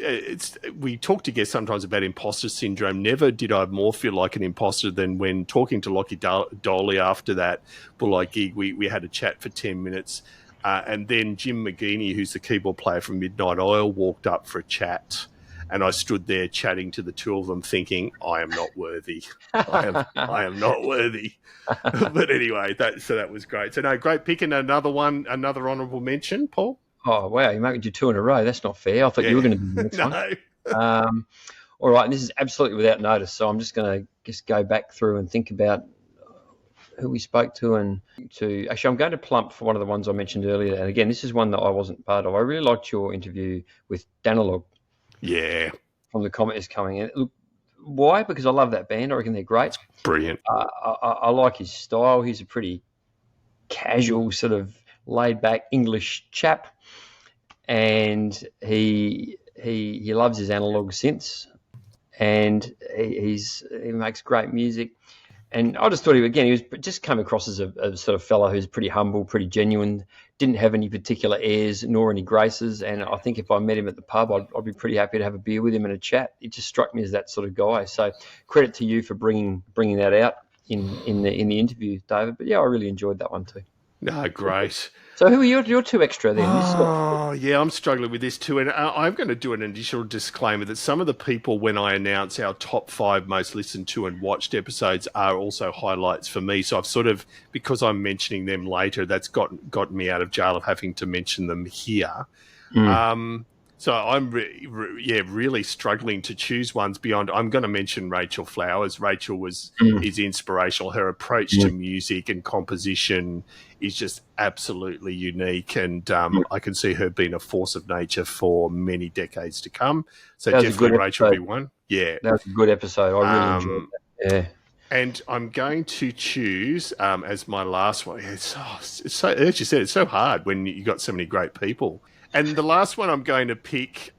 We talk to guests sometimes about imposter syndrome. Never did I more feel like an imposter than when talking to Lachy Doley after that Bulli gig. We had a chat for 10 minutes. And then Jim McGeaney, who's the keyboard player from Midnight Oil, walked up for a chat. And I stood there chatting to the two of them thinking, I am not worthy. I am not worthy. But anyway, that was great. So, no, great pick. And another honourable mention, Paul? Oh, wow, you're making you two in a row. That's not fair. I thought you were going to be the next one. All right, and this is absolutely without notice, so I'm just going to just go back through and think about who we spoke to. Actually, I'm going to plump for one of the ones I mentioned earlier. And again, this is one that I wasn't part of. I really liked your interview with Danalogue. Yeah. From the commenters coming in. Look, why? Because I love that band. I reckon they're great. Brilliant. I like his style. He's a pretty casual, sort of laid-back English chap, and he loves his analog synths, and he makes great music. And I just thought he just came across as a sort of fellow who's pretty humble, pretty genuine, didn't have any particular airs nor any graces. And I think if I met him at the pub, I'd be pretty happy to have a beer with him and a chat. It just struck me as that sort of guy. So credit to you for bringing that out in the interview, David. But yeah, I really enjoyed that one too. No, great. So who are your two extra then? Yeah, I'm struggling with this too. And I'm going to do an additional disclaimer that some of the people, when I announce our top 5 most listened to and watched episodes, are also highlights for me. So I've sort of, because I'm mentioning them later, that's gotten me out of jail of having to mention them here. So I'm really struggling to choose ones beyond. I'm going to mention Rachel Flowers. Rachel is inspirational. Her approach to music and composition is just absolutely unique, and I can see her being a force of nature for many decades to come. So definitely Rachel will be one. Yeah, that was a good episode. I really enjoyed that. Yeah. And I'm going to choose as my last one. It's so, as you said, it's so hard when you got so many great people. And the last one I'm going to pick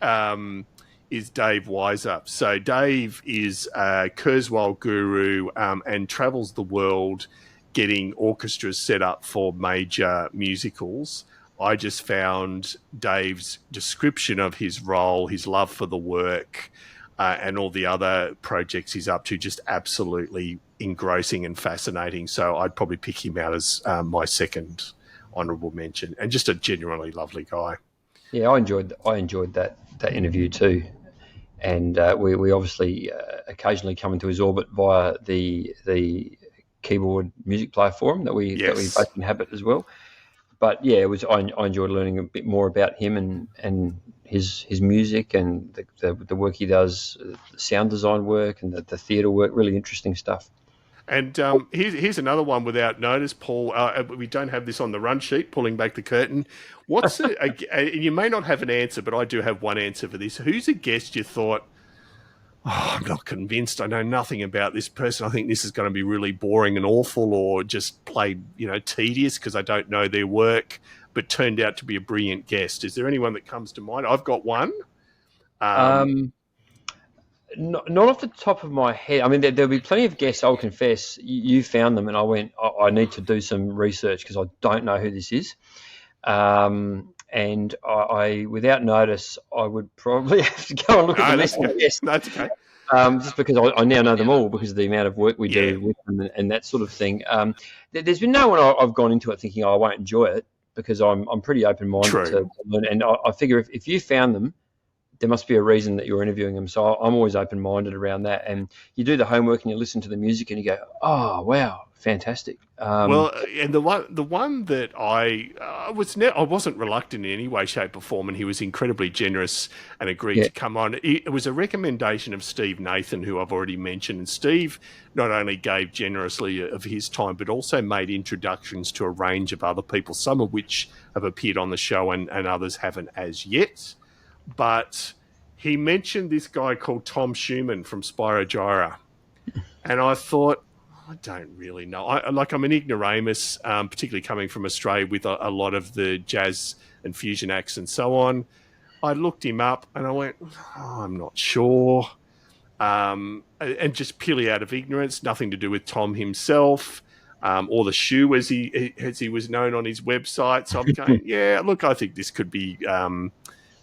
is Dave Weiser. So Dave is a Kurzweil guru and travels the world getting orchestras set up for major musicals. I just found Dave's description of his role, his love for the work, and all the other projects he's up to just absolutely engrossing and fascinating. So I'd probably pick him out as my second honourable mention, and just a genuinely lovely guy. Yeah, I enjoyed that interview too, and we obviously occasionally come into his orbit via the keyboard music player forum that we both inhabit as well. But yeah, I enjoyed learning a bit more about him and his music and the work he does, the sound design work and the theatre work. Really interesting stuff. And here's another one without notice, Paul. We don't have this on the run sheet, pulling back the curtain. What's you may not have an answer, but I do have one answer for this. Who's a guest you thought, I'm not convinced, I know nothing about this person, I think this is going to be really boring and awful, or just played, tedious because I don't know their work, but turned out to be a brilliant guest? Is there anyone that comes to mind? I've got one. Not off the top of my head. I mean, there'll be plenty of guests, I'll confess. You found them, and I went, I need to do some research because I don't know who this is. And I, without notice, I would probably have to go and look at the list of guests. That's okay. Just because I now know them all because of the amount of work we do with them and that sort of thing. There's been no one I've gone into it thinking, I won't enjoy it, because I'm pretty open-minded to learn. And I figure if you found them, there must be a reason that you're interviewing them. So I'm always open-minded around that. And you do the homework and you listen to the music and you go, oh, wow, fantastic. Well, and the one that I wasn't reluctant in any way, shape or form, and he was incredibly generous and agreed to come on. It was a recommendation of Steve Nathan, who I've already mentioned. And Steve not only gave generously of his time, but also made introductions to a range of other people, some of which have appeared on the show and others haven't as yet. But he mentioned this guy called Tom Schuman from Spyro Gyra. And I thought, I don't really know. I'm an ignoramus, particularly coming from Australia with a lot of the jazz and fusion acts and so on. I looked him up and I went, I'm not sure. And just purely out of ignorance, nothing to do with Tom himself, or the shoe as he was known on his website. So I'm going, look, I think this could be...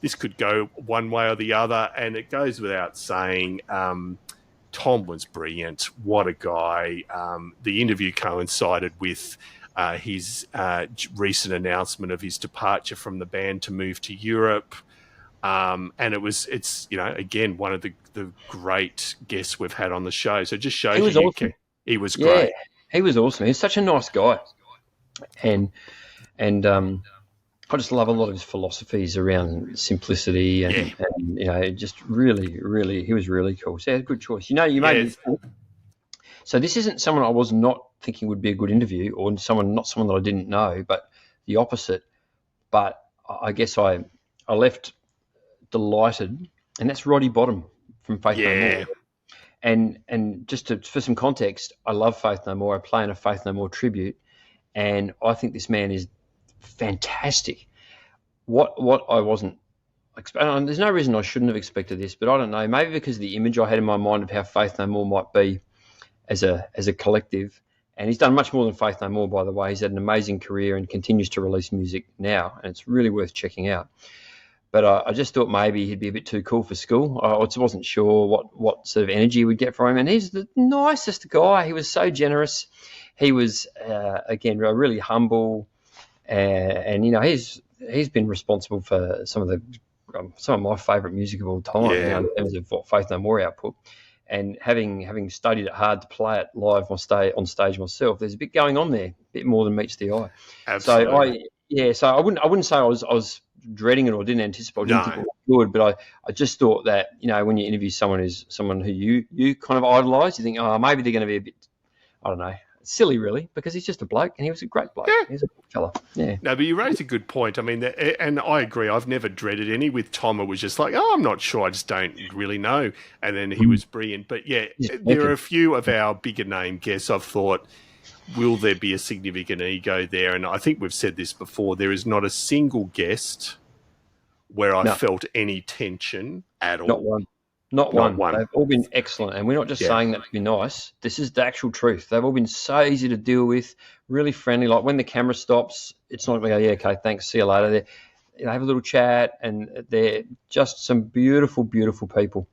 this could go one way or the other, and it goes without saying, Tom was brilliant. What a guy. The interview coincided with his recent announcement of his departure from the band to move to Europe. And it's again, one of the great guests we've had on the show. So it just shows you, awesome. He was great. He was awesome. He's such a nice guy. And I just love a lot of his philosophies around simplicity and just really, really, he was really cool. So good choice. You made me. So this isn't someone I was not thinking would be a good interview, or not someone that I didn't know, but the opposite. But I guess I left delighted, and that's Roddy Bottum from Faith No More. And just for some context, I love Faith No More. I play in a Faith No More tribute, and I think this man is fantastic. What I wasn't expecting, there's no reason I shouldn't have expected this, but I don't know, maybe because of the image I had in my mind of how Faith No More might be as a collective. And he's done much more than Faith No More, by the way. He's had an amazing career and continues to release music now, and it's really worth checking out. But I just thought maybe he'd be a bit too cool for school. I just wasn't sure what sort of energy we'd get from him. And he's the nicest guy. He was so generous. He was, again, really humble. And he's been responsible for some of my favourite music of all time in terms of what Faith No More output. And having studied it hard to play it live on stage myself, there's a bit going on there, a bit more than meets the eye. Absolutely. So I wouldn't say I was dreading it or didn't anticipate. I didn't think it was good, but I just thought that when you interview someone who you kind of idolise, you think, oh, maybe they're going to be a bit, I don't know, silly really, because he's just a bloke and he was a great bloke. Yeah. He's a good fella. Yeah. No, but you raised a good point. I mean, and I agree. I've never dreaded any. With Tom, it was just like, oh, I'm not sure. I just don't really know. And then he was brilliant. But there are a few of our bigger name guests I've thought, will there be a significant ego there? And I think we've said this before. There is not a single guest where I felt any tension at all. Not one. They've all been excellent. And we're not just saying that to be nice. This is the actual truth. They've all been so easy to deal with, really friendly. Like when the camera stops, it's not like, okay, thanks, see you later. They have a little chat, and they're just some beautiful, beautiful people.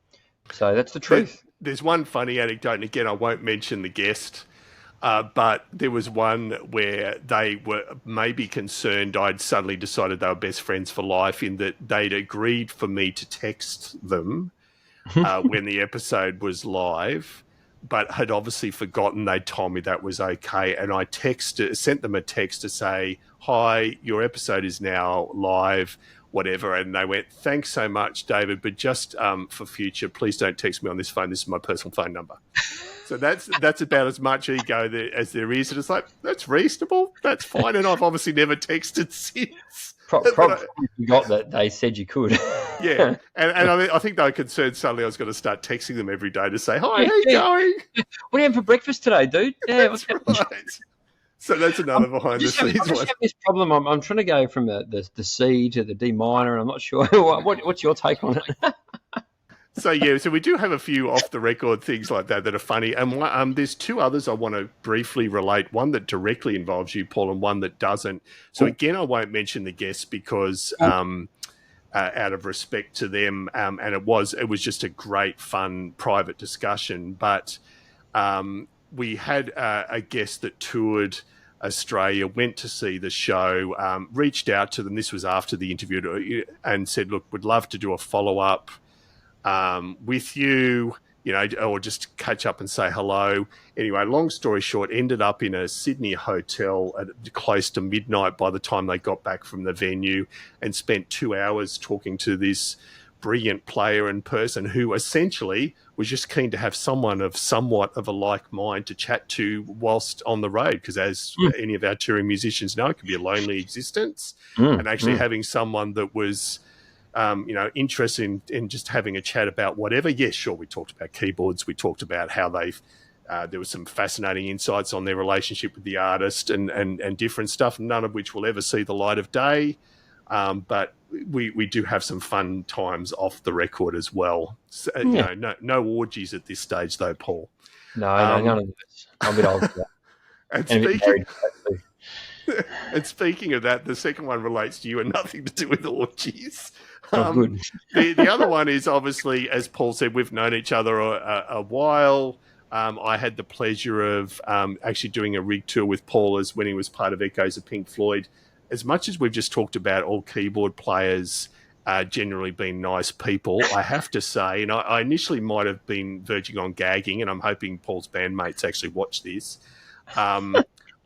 So that's the truth. There's one funny anecdote, and again, I won't mention the guest, but there was one where they were maybe concerned I'd suddenly decided they were best friends for life, in that they'd agreed for me to text them when the episode was live, but had obviously forgotten they'd told me that was okay. And I sent them a text to say, hi, your episode is now live, whatever. And they went, thanks so much, David, but just for future, please don't text me on this phone. This is my personal phone number. So that's about as much ego as there is. And it's like, that's reasonable. That's fine. And I've obviously never texted since. Probably forgot that they said you could. Yeah. And I think they were concerned suddenly I was going to start texting them every day to say, hi, how you going? What are you having for breakfast today, dude? Yeah, what's right. So that's another behind the scenes one. I just have this problem. I'm trying to go from the C to the D minor, and I'm not sure. What's your take on it? So we do have a few off the record things like that are funny, and there's two others I want to briefly relate. One that directly involves you, Paul, and one that doesn't. So again, I won't mention the guests because out of respect to them, and it was just a great, fun, private discussion. But we had a guest that toured Australia, went to see the show, reached out to them. This was after the interview, and said, "Look, would love to do a follow up." With you, or just catch up and say hello. Anyway, long story short, ended up in a Sydney hotel at close to midnight by the time they got back from the venue, and spent 2 hours talking to this brilliant player and person who essentially was just keen to have someone of somewhat of a like mind to chat to whilst on the road, because as any of our touring musicians know, it can be a lonely existence, and actually having someone that was interested in just having a chat about whatever. Yes, sure, we talked about keyboards. We talked about how there was some fascinating insights on their relationship with the artist and different stuff, none of which will ever see the light of day. But we do have some fun times off the record as well. So, no orgies at this stage though, Paul. No, none of this. I'm a bit old for that. And speaking of that, the second one relates to you and nothing to do with orgies. Good. The other one is obviously, as Paul said, we've known each other a while. I had the pleasure of actually doing a rig tour with Paul when he was part of Echoes of Pink Floyd. As much as we've just talked about all keyboard players generally being nice people, I have to say, and I initially might have been verging on gagging, and I'm hoping Paul's bandmates actually watch this.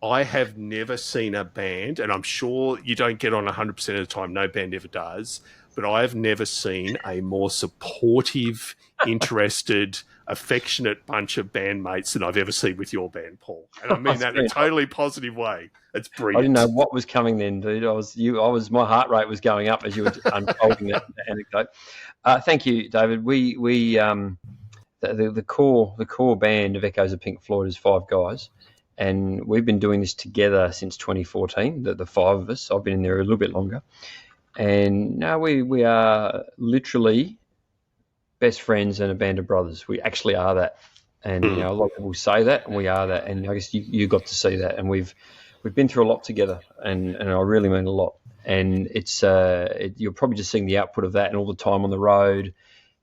I have never seen a band, and I'm sure you don't get on 100% of the time, no band ever does, but I have never seen a more supportive, interested, affectionate bunch of bandmates than I've ever seen with your band, Paul. And I mean that in a totally positive way. It's brilliant. I didn't know what was coming then, dude. My heart rate was going up as you were unfolding that anecdote. Thank you, David. The core band of Echoes of Pink Floyd is 5 guys. And we've been doing this together since 2014, the 5 of us. I've been in there a little bit longer. And now we are literally best friends and a band of brothers. We actually are that. And a lot of people say that, and we are that. And I guess you got to see that. And we've been through a lot together, and I really mean a lot. And it's you're probably just seeing the output of that and all the time on the road,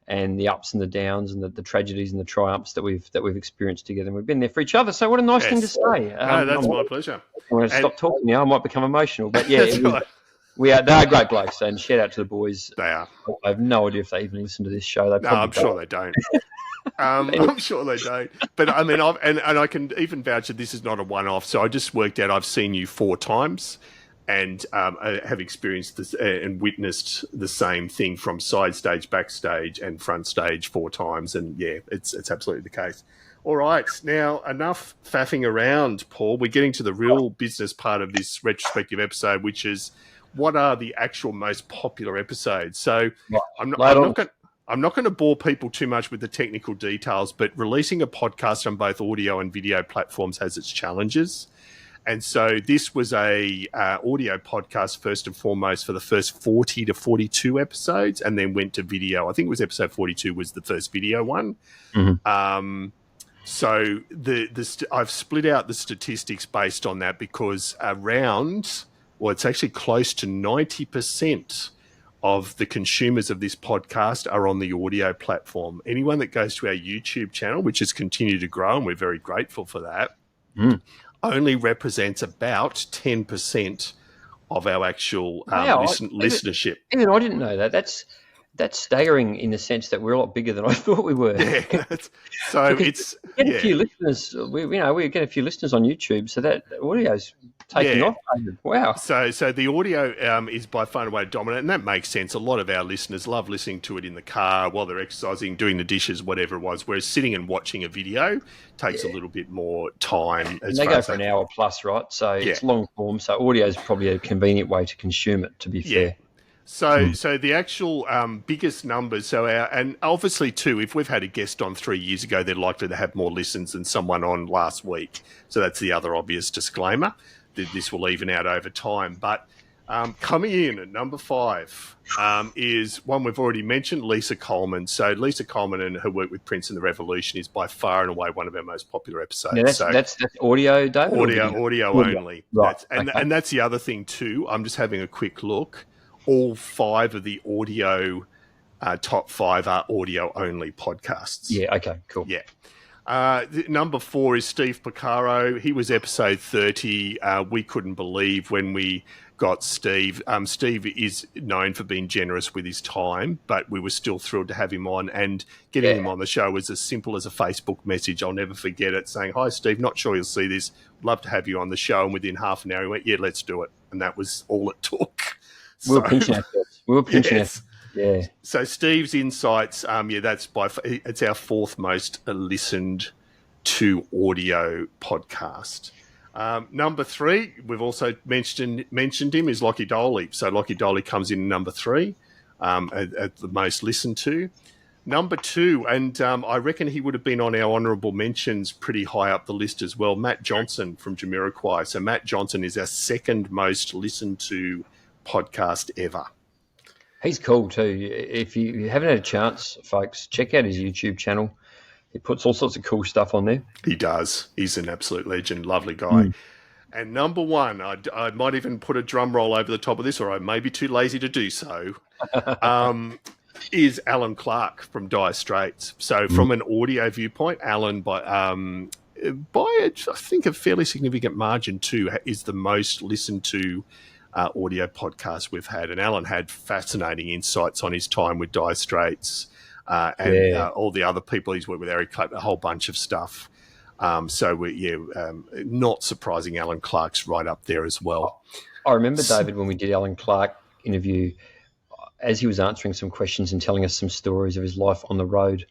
and the ups and the downs and the tragedies and the triumphs that we've experienced together. And we've been there for each other. So what a nice thing to say. No, that's my pleasure. I'm going to stop talking now. I might become emotional. But yeah, they're great blokes. And shout out to the boys. They are. I have no idea if they even listen to this show. I'm sure they don't. I'm sure they don't. But I mean, I can even vouch that this is not a one-off. So I just worked out I've seen you 4 times. And I have experienced this and witnessed the same thing from side stage, backstage, and front stage 4 times. And yeah, it's absolutely the case. All right, now enough faffing around, Paul. We're getting to the real business part of this retrospective episode, which is what are the actual most popular episodes. So I'm not going to bore people too much with the technical details, but releasing a podcast on both audio and video platforms has its challenges. And so this was a audio podcast first and foremost for the first 40 to 42 episodes, and then went to video. I think it was episode 42 was the first video one. Mm-hmm. So I've split out the statistics based on that because it's actually close to 90% of the consumers of this podcast are on the audio platform. Anyone that goes to our YouTube channel, which has continued to grow, and we're very grateful for that, only represents about 10% of our actual listenership. Even I didn't know that. That's staggering in the sense that we're a lot bigger than I thought we were. Yeah, so it's we get a few listeners. We get a few listeners on YouTube, so that audio's taking off. Wow. So the audio is by far and away dominant, and that makes sense. A lot of our listeners love listening to it in the car while they're exercising, doing the dishes, whatever it was. Whereas sitting and watching a video takes a little bit more time. And they go for an hour plus, right? So it's long form. So audio is probably a convenient way to consume it. To be fair. So the actual biggest numbers, and obviously too, if we've had a guest on 3 years ago, they're likely to have more listens than someone on last week. So that's the other obvious disclaimer. This will even out over time. But coming in at number 5 is one we've already mentioned, Lisa Coleman. So Lisa Coleman and her work with Prince and the Revolution is by far and away one of our most popular episodes. Yeah, that's audio, David? Audio only. Right. And that's the other thing too. I'm just having a quick look. All 5 of the audio top 5 are audio-only podcasts. Yeah, okay, cool. Yeah. Number 4 is Steve Porcaro. He was episode 30. We couldn't believe when we got Steve. Steve is known for being generous with his time, but we were still thrilled to have him on. And getting him on the show was as simple as a Facebook message. I'll never forget it, saying, "Hi, Steve, not sure you'll see this. Love to have you on the show." And within half an hour, he went, "Yeah, let's do it." And that was all it took. We were pinching ourselves. Yeah. So Steve's insights, that's it's our 4th most listened to audio podcast. Number 3, we've also mentioned him, is Lachy Doley. So Lachy Doley comes in number 3 at the most listened to. Number 2, and I reckon he would have been on our honourable mentions pretty high up the list as well, Matt Johnson from Jamiroquai. So Matt Johnson is our 2nd most listened to podcast ever. He's cool too. If you haven't had a chance, folks, check out his YouTube channel. He puts all sorts of cool stuff on there. He does. He's an absolute legend. Lovely guy. And number 1, I might even put a drum roll over the top of this, or I may be too lazy to do so. is Alan Clark from Dire Straits. So from an audio viewpoint, Alan, by I think a fairly significant margin too, is the most listened to audio podcast we've had. And Alan had fascinating insights on his time with Dire Straits and all the other people he's worked with, Eric Clapton, a whole bunch of stuff. Not surprising, Alan Clark's right up there as well. I remember, David, when we did Alan Clark interview, as he was answering some questions and telling us some stories of his life on the road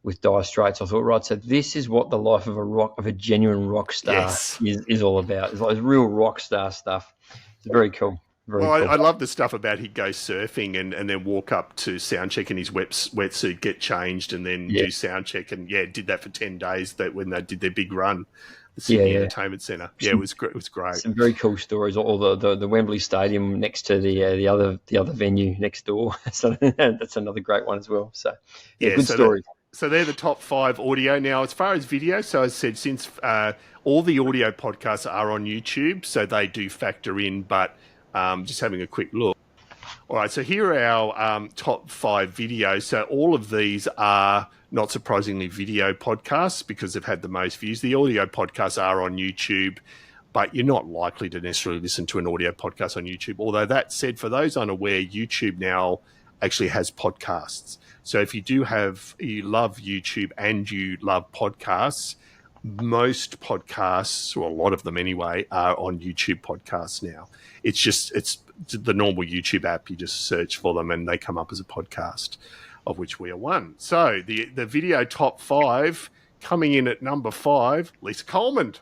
with Dire Straits, I thought, right, so this is what the life of a genuine rock star is all about. It's like real rock star stuff. It's very cool. Cool. I love the stuff about he'd go surfing and then walk up to soundcheck in his wetsuit, get changed, and then do soundcheck, and did that for 10 days. That when they did their big run, the Sydney Entertainment Centre. Yeah, it was great. Some very cool stories. All the Wembley Stadium next to the other venue next door. So that's another great one as well. So good stories. So they're the top 5 audio. Now, as far as video, so as I said, since all the audio podcasts are on YouTube, so they do factor in, but just having a quick look. All right, so here are our top 5 videos. So all of these are, not surprisingly, video podcasts because they've had the most views. The audio podcasts are on YouTube, but you're not likely to necessarily listen to an audio podcast on YouTube. Although that said, for those unaware, YouTube now actually has podcasts. So if you love YouTube and you love podcasts, most podcasts, or a lot of them anyway, are on YouTube podcasts now. It's the normal YouTube app. You just search for them and they come up as a podcast, of which we are one. So the video top 5, coming in at number 5, Lisa Coleman.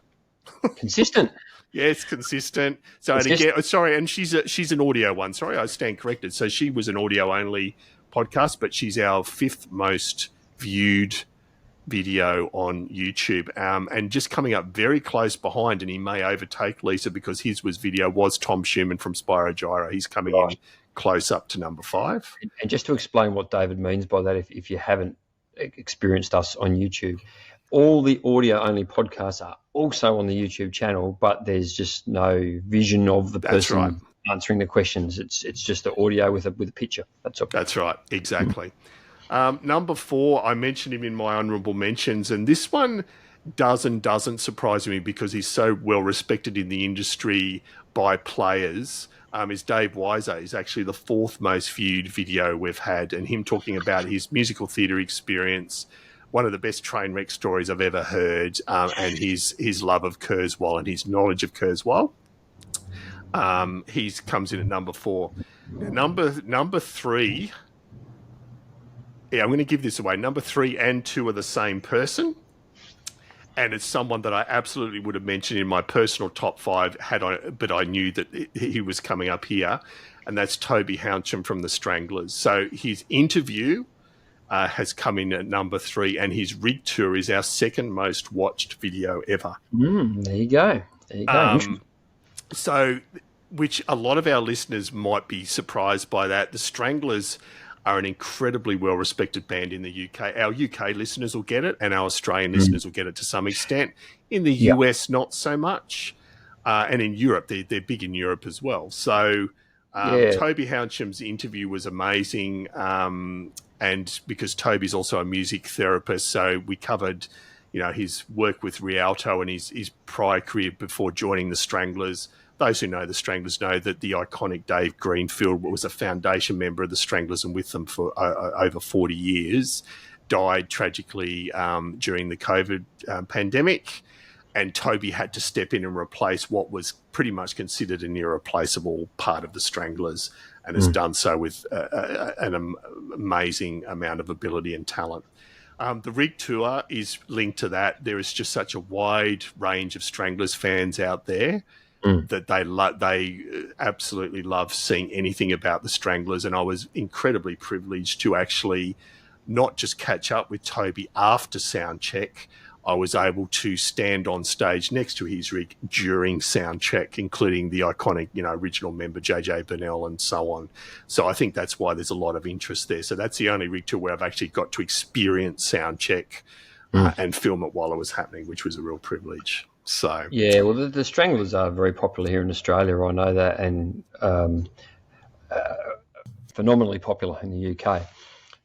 Consistent. Yes, consistent. So and she's an audio one. Sorry, I stand corrected. So she was an audio only podcast, but she's our 5th most viewed video on YouTube, and just coming up very close behind, and he may overtake Lisa because his video was Tom Schuman from Spyro Gyra. He's coming in close up to number 5. And just to explain what David means by that, if you haven't experienced us on YouTube, all the audio only podcasts are also on the YouTube channel, but there's just no vision of the person answering the questions. It's just the audio with a picture. That's all. That's right, exactly. Number 4, I mentioned him in my honourable mentions, and this one doesn't surprise me because he's so well respected in the industry by players. Is Dave Weiser. Is actually the 4th most viewed video we've had, and him talking about his musical theatre experience, one of the best train wreck stories I've ever heard, and his love of Kurzweil and his knowledge of Kurzweil. He comes in at number 4. Number 3. Yeah, I'm going to give this away. Number 3 and 2 are the same person, and it's someone that I absolutely would have mentioned in my personal top 5 but I knew that he was coming up here, and that's Toby Hounsham from the Stranglers. So his interview has come in at number 3, and his rig tour is our 2nd most watched video ever. There you go. So, which a lot of our listeners might be surprised by that. The Stranglers are an incredibly well-respected band in the UK. Our UK listeners will get it, and our Australian listeners will get it to some extent. In the US, not so much. And in Europe, they're big in Europe as well. So Toby Hounsham's interview was amazing, and because Toby's also a music therapist, so we covered his work with Rialto and his prior career before joining the Stranglers. Those who know the Stranglers know that the iconic Dave Greenfield was a foundation member of the Stranglers and with them for over 40 years, died tragically during the COVID pandemic, and Toby had to step in and replace what was pretty much considered an irreplaceable part of the Stranglers, and has done so with an amazing amount of ability and talent. The rig tour is linked to that. There is just such a wide range of Stranglers fans out there that they absolutely love seeing anything about the Stranglers, and I was incredibly privileged to actually not just catch up with Toby after sound check. I was able to stand on stage next to his rig during sound check, including the iconic, original member JJ Burnell and so on. So I think that's why there's a lot of interest there. So that's the only rig tour where I've actually got to experience sound check and film it while it was happening, which was a real privilege. So well, the Stranglers are very popular here in Australia. I know that, and phenomenally popular in the UK.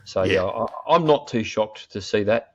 So I'm not too shocked to see that.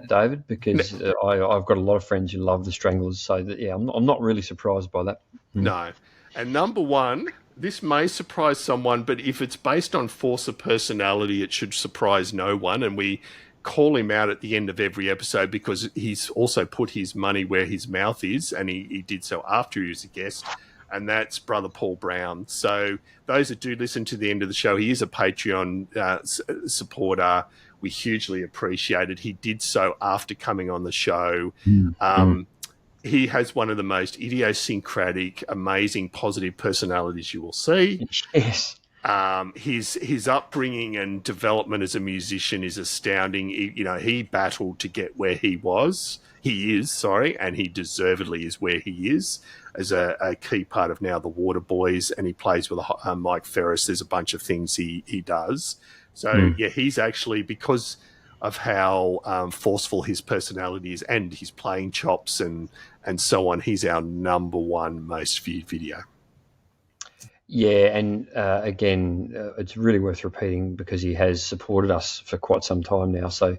David, because I've got a lot of friends who love the Stranglers. So I'm not really surprised by that. No. And number one, this may surprise someone, but if it's based on force of personality, it should surprise no one. And we call him out at the end of every episode because he's also put his money where his mouth is, and he did so after he was a guest, and that's Brother Paul Brown. So those that do listen to the end of the show, he is a Patreon supporter. We hugely appreciate it. He did so after coming on the show. He has one of the most idiosyncratic, amazing, positive personalities you will see. Yes. His upbringing and development as a musician is astounding. He battled to get where he is, and he deservedly is where he is as a key part of now the Water Boys, and he plays with Mike Farriss. There's a bunch of things he does. So, he's actually, because of how forceful his personality is and his playing chops and so on, he's our number one most viewed video. Yeah, and again, it's really worth repeating because he has supported us for quite some time now. So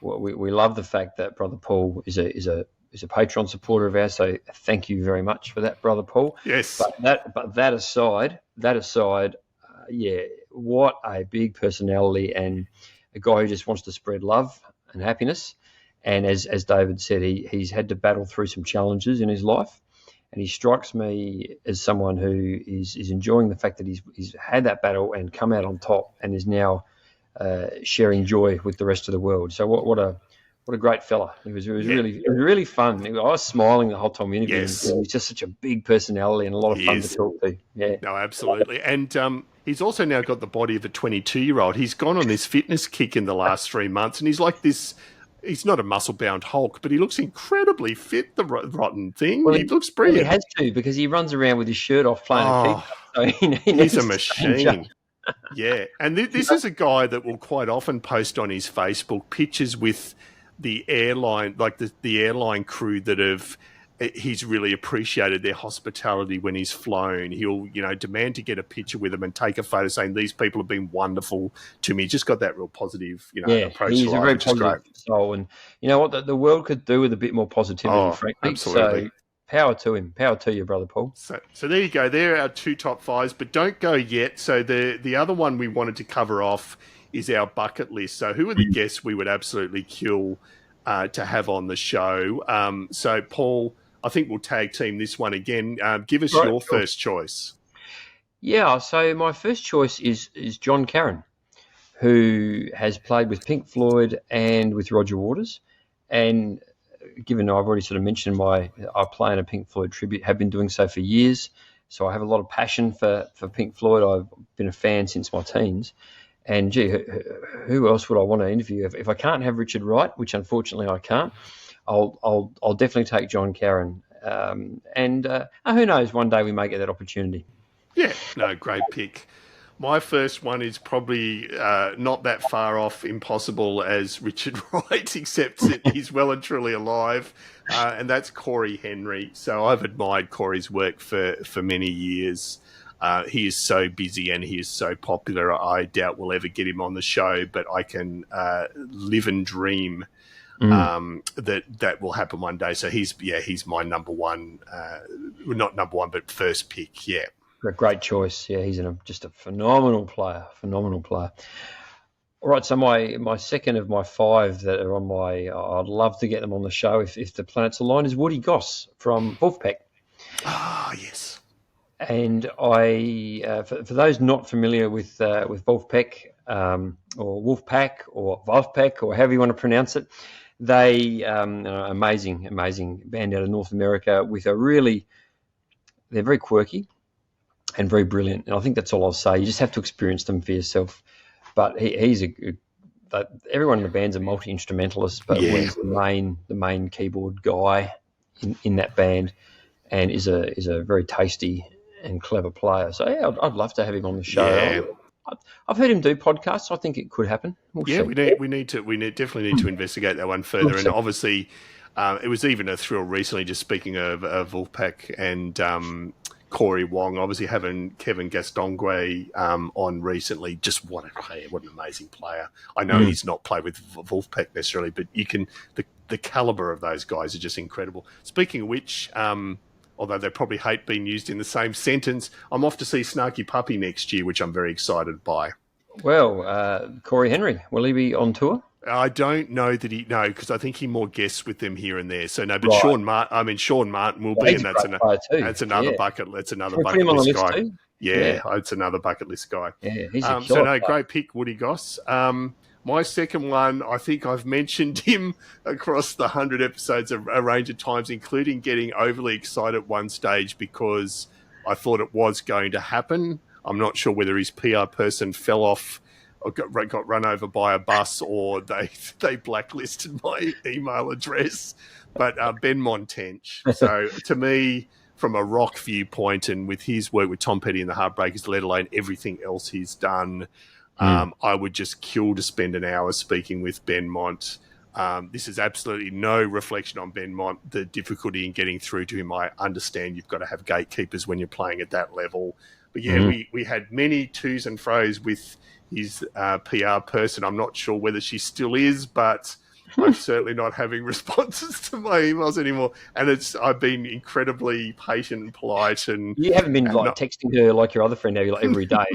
we love the fact that Brother Paul is a Patreon supporter of ours. So thank you very much for that, Brother Paul. Yes. But that aside, what a big personality and a guy who just wants to spread love and happiness. And as David said, he's had to battle through some challenges in his life. And he strikes me as someone who is enjoying the fact that he's had that battle and come out on top and is now sharing joy with the rest of the world. So what a great fella. It was really fun. I was smiling the whole time interviewing him. He's just such a big personality and a lot of fun to talk to. Yeah. No, absolutely. And he's also now got the body of a 22-year-old. He's gone on this fitness kick in the last 3 months, and he's like this. He's not a muscle-bound Hulk, but he looks incredibly fit, the rotten thing. Well, he looks brilliant. He has to, because he runs around with his shirt off playing a keyboard. So he's a machine. Yeah. And this is a guy that will quite often post on his Facebook pictures with the airline, like the airline crew he's really appreciated their hospitality when he's flown. He'll, demand to get a picture with them and take a photo saying these people have been wonderful to me. Just got that real positive, approach. He's a very positive soul. And you know what? The world could do with a bit more positivity, frankly. Absolutely. So power to him. Power to you, Brother Paul. So there you go. There are our two top fives, but don't go yet. So the other one we wanted to cover off is our bucket list. So who are the guests we would absolutely kill to have on the show? So Paul, I think we'll tag team this one again. Give us your first choice. Yeah, so my first choice is John Caron, who has played with Pink Floyd and with Roger Waters. And given I've already sort of mentioned I play in a Pink Floyd tribute, have been doing so for years. So I have a lot of passion for Pink Floyd. I've been a fan since my teens. And gee, who else would I want to interview? If I can't have Richard Wright, which unfortunately I can't, I'll definitely take John Caron. And who knows, one day we may get that opportunity. Yeah, no, great pick. My first one is probably not that far off impossible as Richard Wright, except that he's well and truly alive, and that's Corey Henry. So I've admired Corey's work for many years. He is so busy and he is so popular. I doubt we'll ever get him on the show, but I can live and dream that will happen one day. So he's my number one, not number one, but first pick. Yeah. A great choice. Yeah, he's just a phenomenal player. All right, so my second of my five that are on I'd love to get them on the show if the planets align, is Woody Goss from Wolfpack. Ah, yes. And I, for those not familiar with Wolfpack or Wolfpack or Wolfpack or however you want to pronounce it, they amazing band out of North America with they're very quirky and very brilliant. And I think that's all I'll say. You just have to experience them for yourself. But everyone in the band's a multi-instrumentalist, but he's the main keyboard guy in that band, and is a very tasty and clever player. So yeah, I'd love to have him on the show. Yeah. I've heard him do podcasts. I think it could happen. We definitely need to investigate that one further. And obviously, it was even a thrill recently. Just speaking of Wolfpack and Corey Wong, obviously having Kevin Gastongue on recently. Just what an amazing player. I know he's not played with Wolfpack necessarily, but the caliber of those guys are just incredible. Speaking of which, although they probably hate being used in the same sentence, I'm off to see Snarky Puppy next year, which I'm very excited by. Well, Corey Henry, will he be on tour? I don't know that because I think he more guests with them here and there. So no, but right. Sean Martin will be, and that's another bucket. That's another bucket list guy. Too? Yeah, it's another bucket list guy. Yeah, he's a killer. So no, great pick, Woody Goss. My second one, I think I've mentioned him across the 100 episodes a range of times, including getting overly excited at one stage because I thought it was going to happen. I'm not sure whether his PR person fell off or got run over by a bus or they blacklisted my email address. But Ben Montench. So to me, from a rock viewpoint and with his work with Tom Petty and the Heartbreakers, let alone everything else he's done, I would just kill to spend an hour speaking with Ben Mont. This is absolutely no reflection on Ben Mont, the difficulty in getting through to him. I understand you've got to have gatekeepers when you're playing at that level. But yeah, we had many twos and fro's with his PR person. I'm not sure whether she still is, but I'm certainly not having responses to my emails anymore. And I've been incredibly patient and polite. And you haven't been texting her like your other friend, have you, like every day?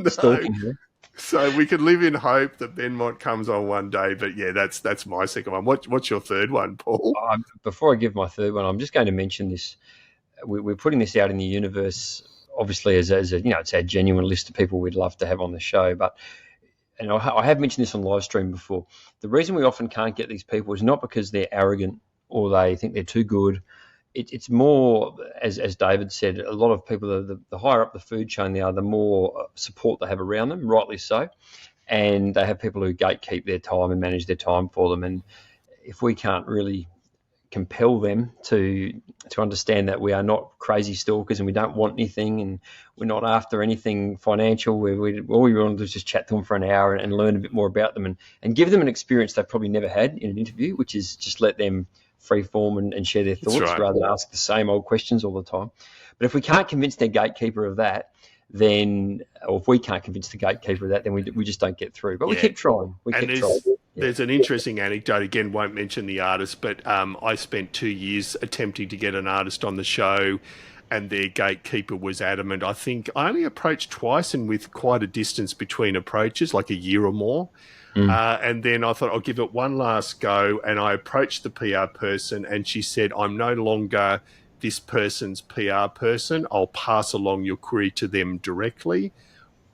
Stalking her. So we could live in hope that Ben Mont comes on one day. But yeah, that's my second one. What's your third one, Paul? Before I give my third one, I'm just going to mention this. We're putting this out in the universe, obviously, as a it's our genuine list of people we'd love to have on the show. But, and I have mentioned this on live stream before, the reason we often can't get these people is not because they're arrogant or they think they're too good. It's more, as David said, a lot of people, the higher up the food chain they are, the more support they have around them, rightly so. And they have people who gatekeep their time and manage their time for them. And if we can't really compel them to understand that we are not crazy stalkers and we don't want anything and we're not after anything financial. All we want to do is just chat to them for an hour and learn a bit more about them and give them an experience they've probably never had in an interview, which is just let them free form and share their thoughts rather than ask the same old questions all the time. But if we can't convince their gatekeeper of that, then, or if we can't convince the gatekeeper of that, then we just don't get through. But we keep trying. There's an interesting anecdote, again, won't mention the artist, but I spent 2 years attempting to get an artist on the show and their gatekeeper was adamant. I think I only approached twice and with quite a distance between approaches, like a year or more. And then I thought I'll give it one last go. And I approached the PR person and she said, I'm no longer this person's PR person. I'll pass along your query to them directly.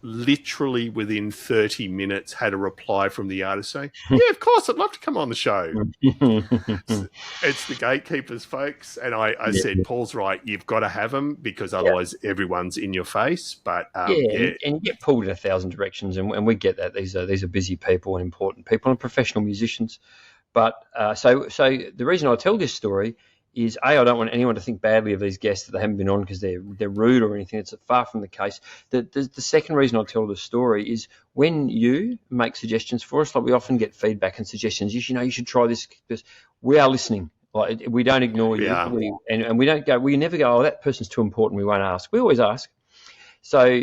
Literally within 30 minutes had a reply from the artist saying, yeah, of course, I'd love to come on the show. It's the gatekeepers, folks. And I said, Paul's right, you've got to have them because otherwise everyone's in your face. But and you get pulled in 1,000 directions and we get that. These are busy people and important people and professional musicians. But so the reason I tell this story is I don't want anyone to think badly of these guests that they haven't been on because they're rude or anything. It's far from the case. The second reason I tell the story is when you make suggestions for us, like we often get feedback and suggestions. You should try this. We are listening. Like we don't ignore you, and we don't go. We never go. Oh, that person's too important. We won't ask. We always ask. So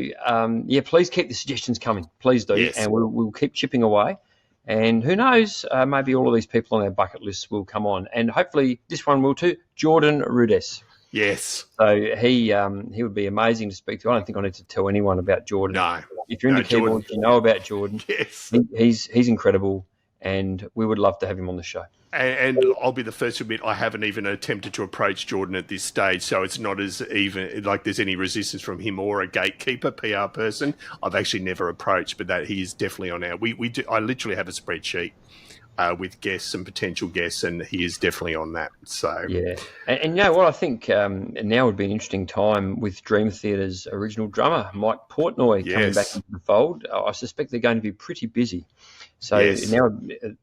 please keep the suggestions coming. Please do, and we'll keep chipping away. And who knows, maybe all of these people on our bucket list will come on. And hopefully this one will too, Jordan Rudess. Yes. So he would be amazing to speak to. I don't think I need to tell anyone about Jordan. No. If you're into keyboards, you know about Jordan. Yes. He's incredible, and we would love to have him on the show. And I'll be the first to admit I haven't even attempted to approach Jordan at this stage, so it's not as even like there's any resistance from him or a gatekeeper PR person. I've actually never approached, but that he is definitely on our. We do. I literally have a spreadsheet with guests and potential guests, and he is definitely on that. So yeah, and you know what I think now would be an interesting time with Dream Theatre's original drummer Mike Portnoy coming back into the fold. I suspect they're going to be pretty busy. So now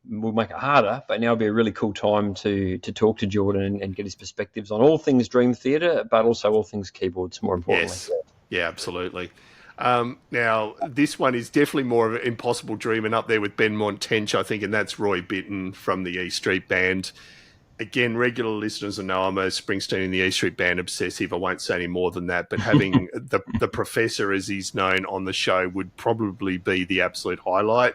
we'll make it harder, but now would be a really cool time to talk to Jordan and get his perspectives on all things Dream Theatre, but also all things keyboards, more importantly. Yes. Yeah, absolutely. Now, this one is definitely more of an impossible dream and up there with Ben Montench, I think, and that's Roy Bitton from the E Street Band. Again, regular listeners will know I'm a Springsteen and the E Street Band obsessive. I won't say any more than that, but having the Professor, as he's known on the show, would probably be the absolute highlight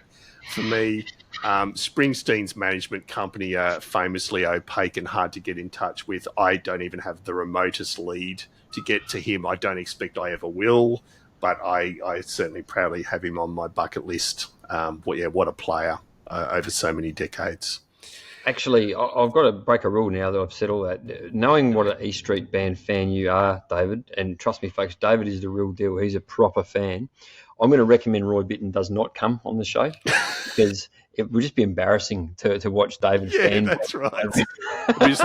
for me. Springsteen's management company are famously opaque and hard to get in touch with. I don't even have the remotest lead to get to him. I don't expect I ever will, but I certainly proudly have him on my bucket list. What a player over so many decades. Actually, I've got to break a rule now that I've said all that. Knowing what an E Street Band fan you are, David, and trust me, folks, David is the real deal. He's a proper fan. I'm going to recommend Roy Bittan does not come on the show because it would just be embarrassing to watch David. Yeah, that's right. Just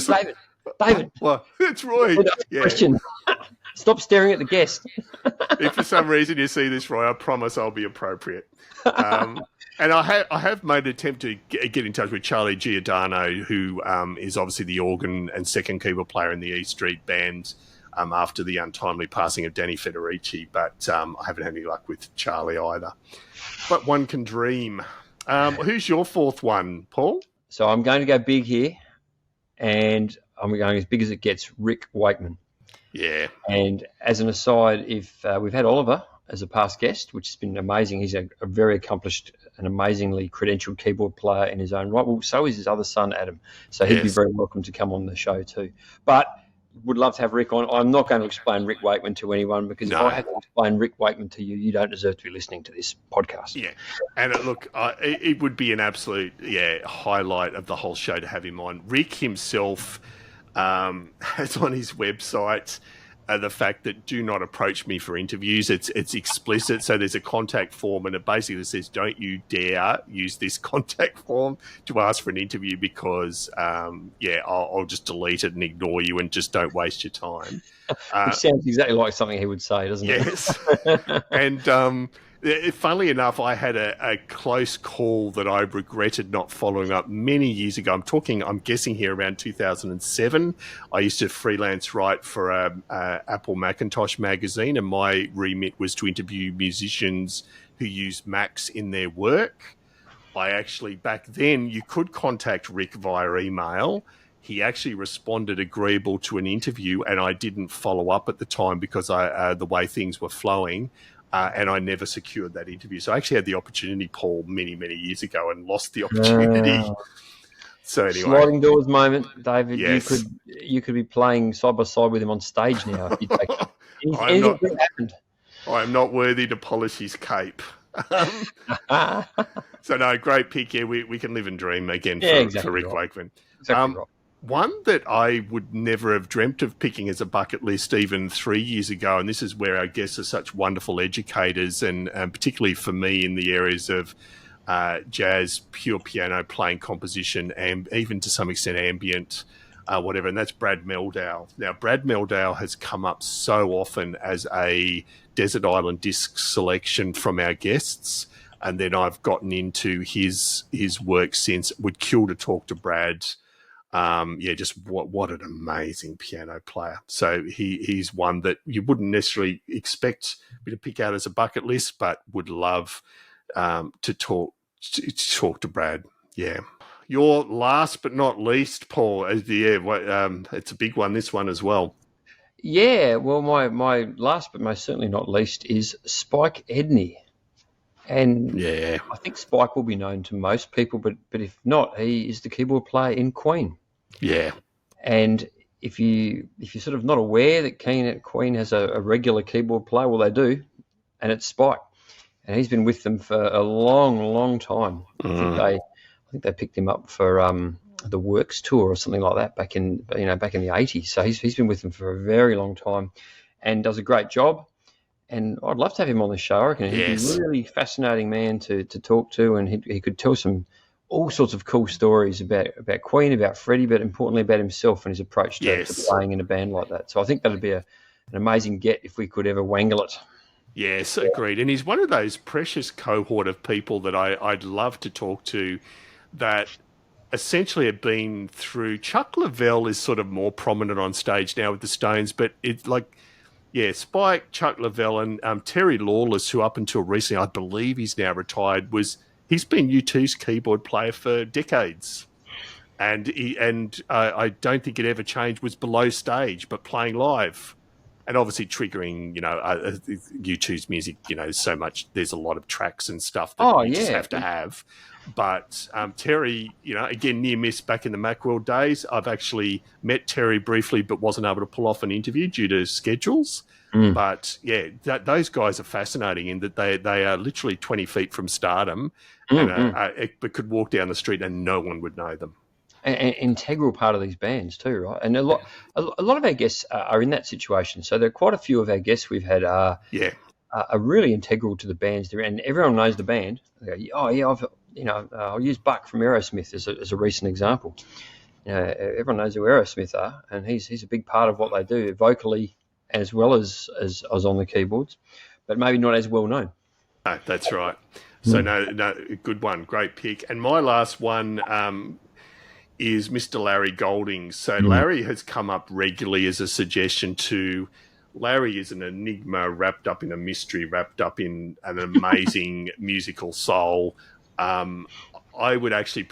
like, David. Well, it's Roy. Yeah. Question. Stop staring at the guest. If for some reason you see this, Roy, I promise I'll be appropriate. And I have made an attempt to get in touch with Charlie Giordano, who is obviously the organ and second keyboard player in the E Street Band after the untimely passing of Danny Federici, but I haven't had any luck with Charlie either. But one can dream. Who's your fourth one, Paul? So I'm going to go big here, and I'm going as big as it gets, Rick Wakeman. Yeah. And as an aside, if we've had Oliver as a past guest, which has been amazing. He's a very accomplished and amazingly credentialed keyboard player in his own right. Well, so is his other son, Adam. So he'd be very welcome to come on the show too. But would love to have Rick on. I'm not going to explain Rick Wakeman to anyone because if I have to explain Rick Wakeman to you, you don't deserve to be listening to this podcast. Yeah. And look, it would be an absolute highlight of the whole show to have him on. Rick himself has on his website the fact that do not approach me for interviews. It's explicit. So there's a contact form and it basically says, don't you dare use this contact form to ask for an interview because, I'll just delete it and ignore you and just don't waste your time. Which sounds exactly like something he would say, doesn't it? Yes. And funnily enough, I had a close call that I regretted not following up many years ago. I'm guessing here around 2007. I used to freelance write for Apple Macintosh magazine, and my remit was to interview musicians who use Macs in their work. I actually, back then, you could contact Rick via email. He actually responded agreeable to an interview, and I didn't follow up at the time because the way things were flowing. And I never secured that interview. So I actually had the opportunity, Paul, many, many years ago and lost the opportunity. So anyway. Sliding doors moment, David. Yes. You could be playing side by side with him on stage now. If you take anything could happen. I am not worthy to polish his cape. So no, great pick. Yeah, we can live and dream again for Rick Wakeman. Exactly right. One that I would never have dreamt of picking as a bucket list even 3 years ago, and this is where our guests are such wonderful educators, and particularly for me in the areas of jazz, pure piano playing, composition, and even to some extent ambient, whatever, and that's Brad Meldau. Now, Brad Meldau has come up so often as a Desert Island disc selection from our guests, and then I've gotten into his work since. Would kill to talk to Brad. Just what an amazing piano player. So he's one that you wouldn't necessarily expect me to pick out as a bucket list, but would love to talk to Brad. Yeah. Your last but not least, Paul, it's a big one, this one as well. Yeah, well, my last but most certainly not least is Spike Edney. And I think Spike will be known to most people, but if not, he is the keyboard player in Queen. Yeah. And if you're sort of not aware that Queen has a regular keyboard player, well, they do, and it's Spike. And he's been with them for a long, long time. I think they picked him up for the Works tour or something like that back in the 80s. So he's been with them for a very long time and does a great job. And I'd love to have him on the show. I reckon he'd be a really fascinating man to talk to, and he could tell all sorts of cool stories about Queen, about Freddie, but importantly about himself and his approach to playing in a band like that. So I think that would be an amazing get if we could ever wangle it. Yes, agreed. And he's one of those precious cohort of people that I'd love to talk to that essentially have been through. Chuck Leavell is sort of more prominent on stage now with the Stones, but it's like... Yeah, Spike, Chuck Leavell, and Terry Lawless, who up until recently, I believe he's now retired, was He's been U2's keyboard player for decades. And I don't think it ever changed, was below stage, but playing live. And obviously triggering, U2's music, so much, there's a lot of tracks and stuff that you just have to have. But Terry, again, near miss back in the Macworld days. I've actually met Terry briefly, but wasn't able to pull off an interview due to schedules. But yeah, those guys are fascinating in that they are literally 20 feet from stardom, but could walk down the street and no one would know them. An integral part of these bands too, right? And a lot of our guests are in that situation. So there are quite a few of our guests we've had are really integral to the bands there, and everyone knows the band. They go, I'll use Buck from Aerosmith as a recent example. Everyone knows who Aerosmith are, and he's a big part of what they do vocally as well as on the keyboards, but maybe not as well known. No, that's right. So no, good one, great pick. And my last one is Mr. Larry Golding. So Larry has come up regularly as a suggestion to. Larry is an enigma wrapped up in a mystery, wrapped up in an amazing musical soul. I would actually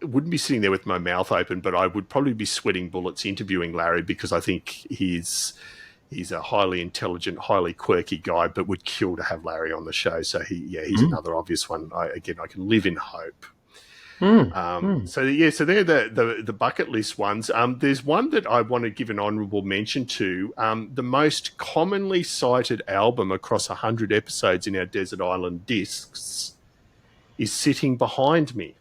wouldn't be sitting there with my mouth open, but I would probably be sweating bullets interviewing Larry because I think he's a highly intelligent, highly quirky guy, but would kill to have Larry on the show. So he's another obvious one. I can live in hope. So they're the bucket list ones. There's one that I want to give an honourable mention to. The most commonly cited album across 100 episodes in our Desert Island discs is Sitting Behind Me.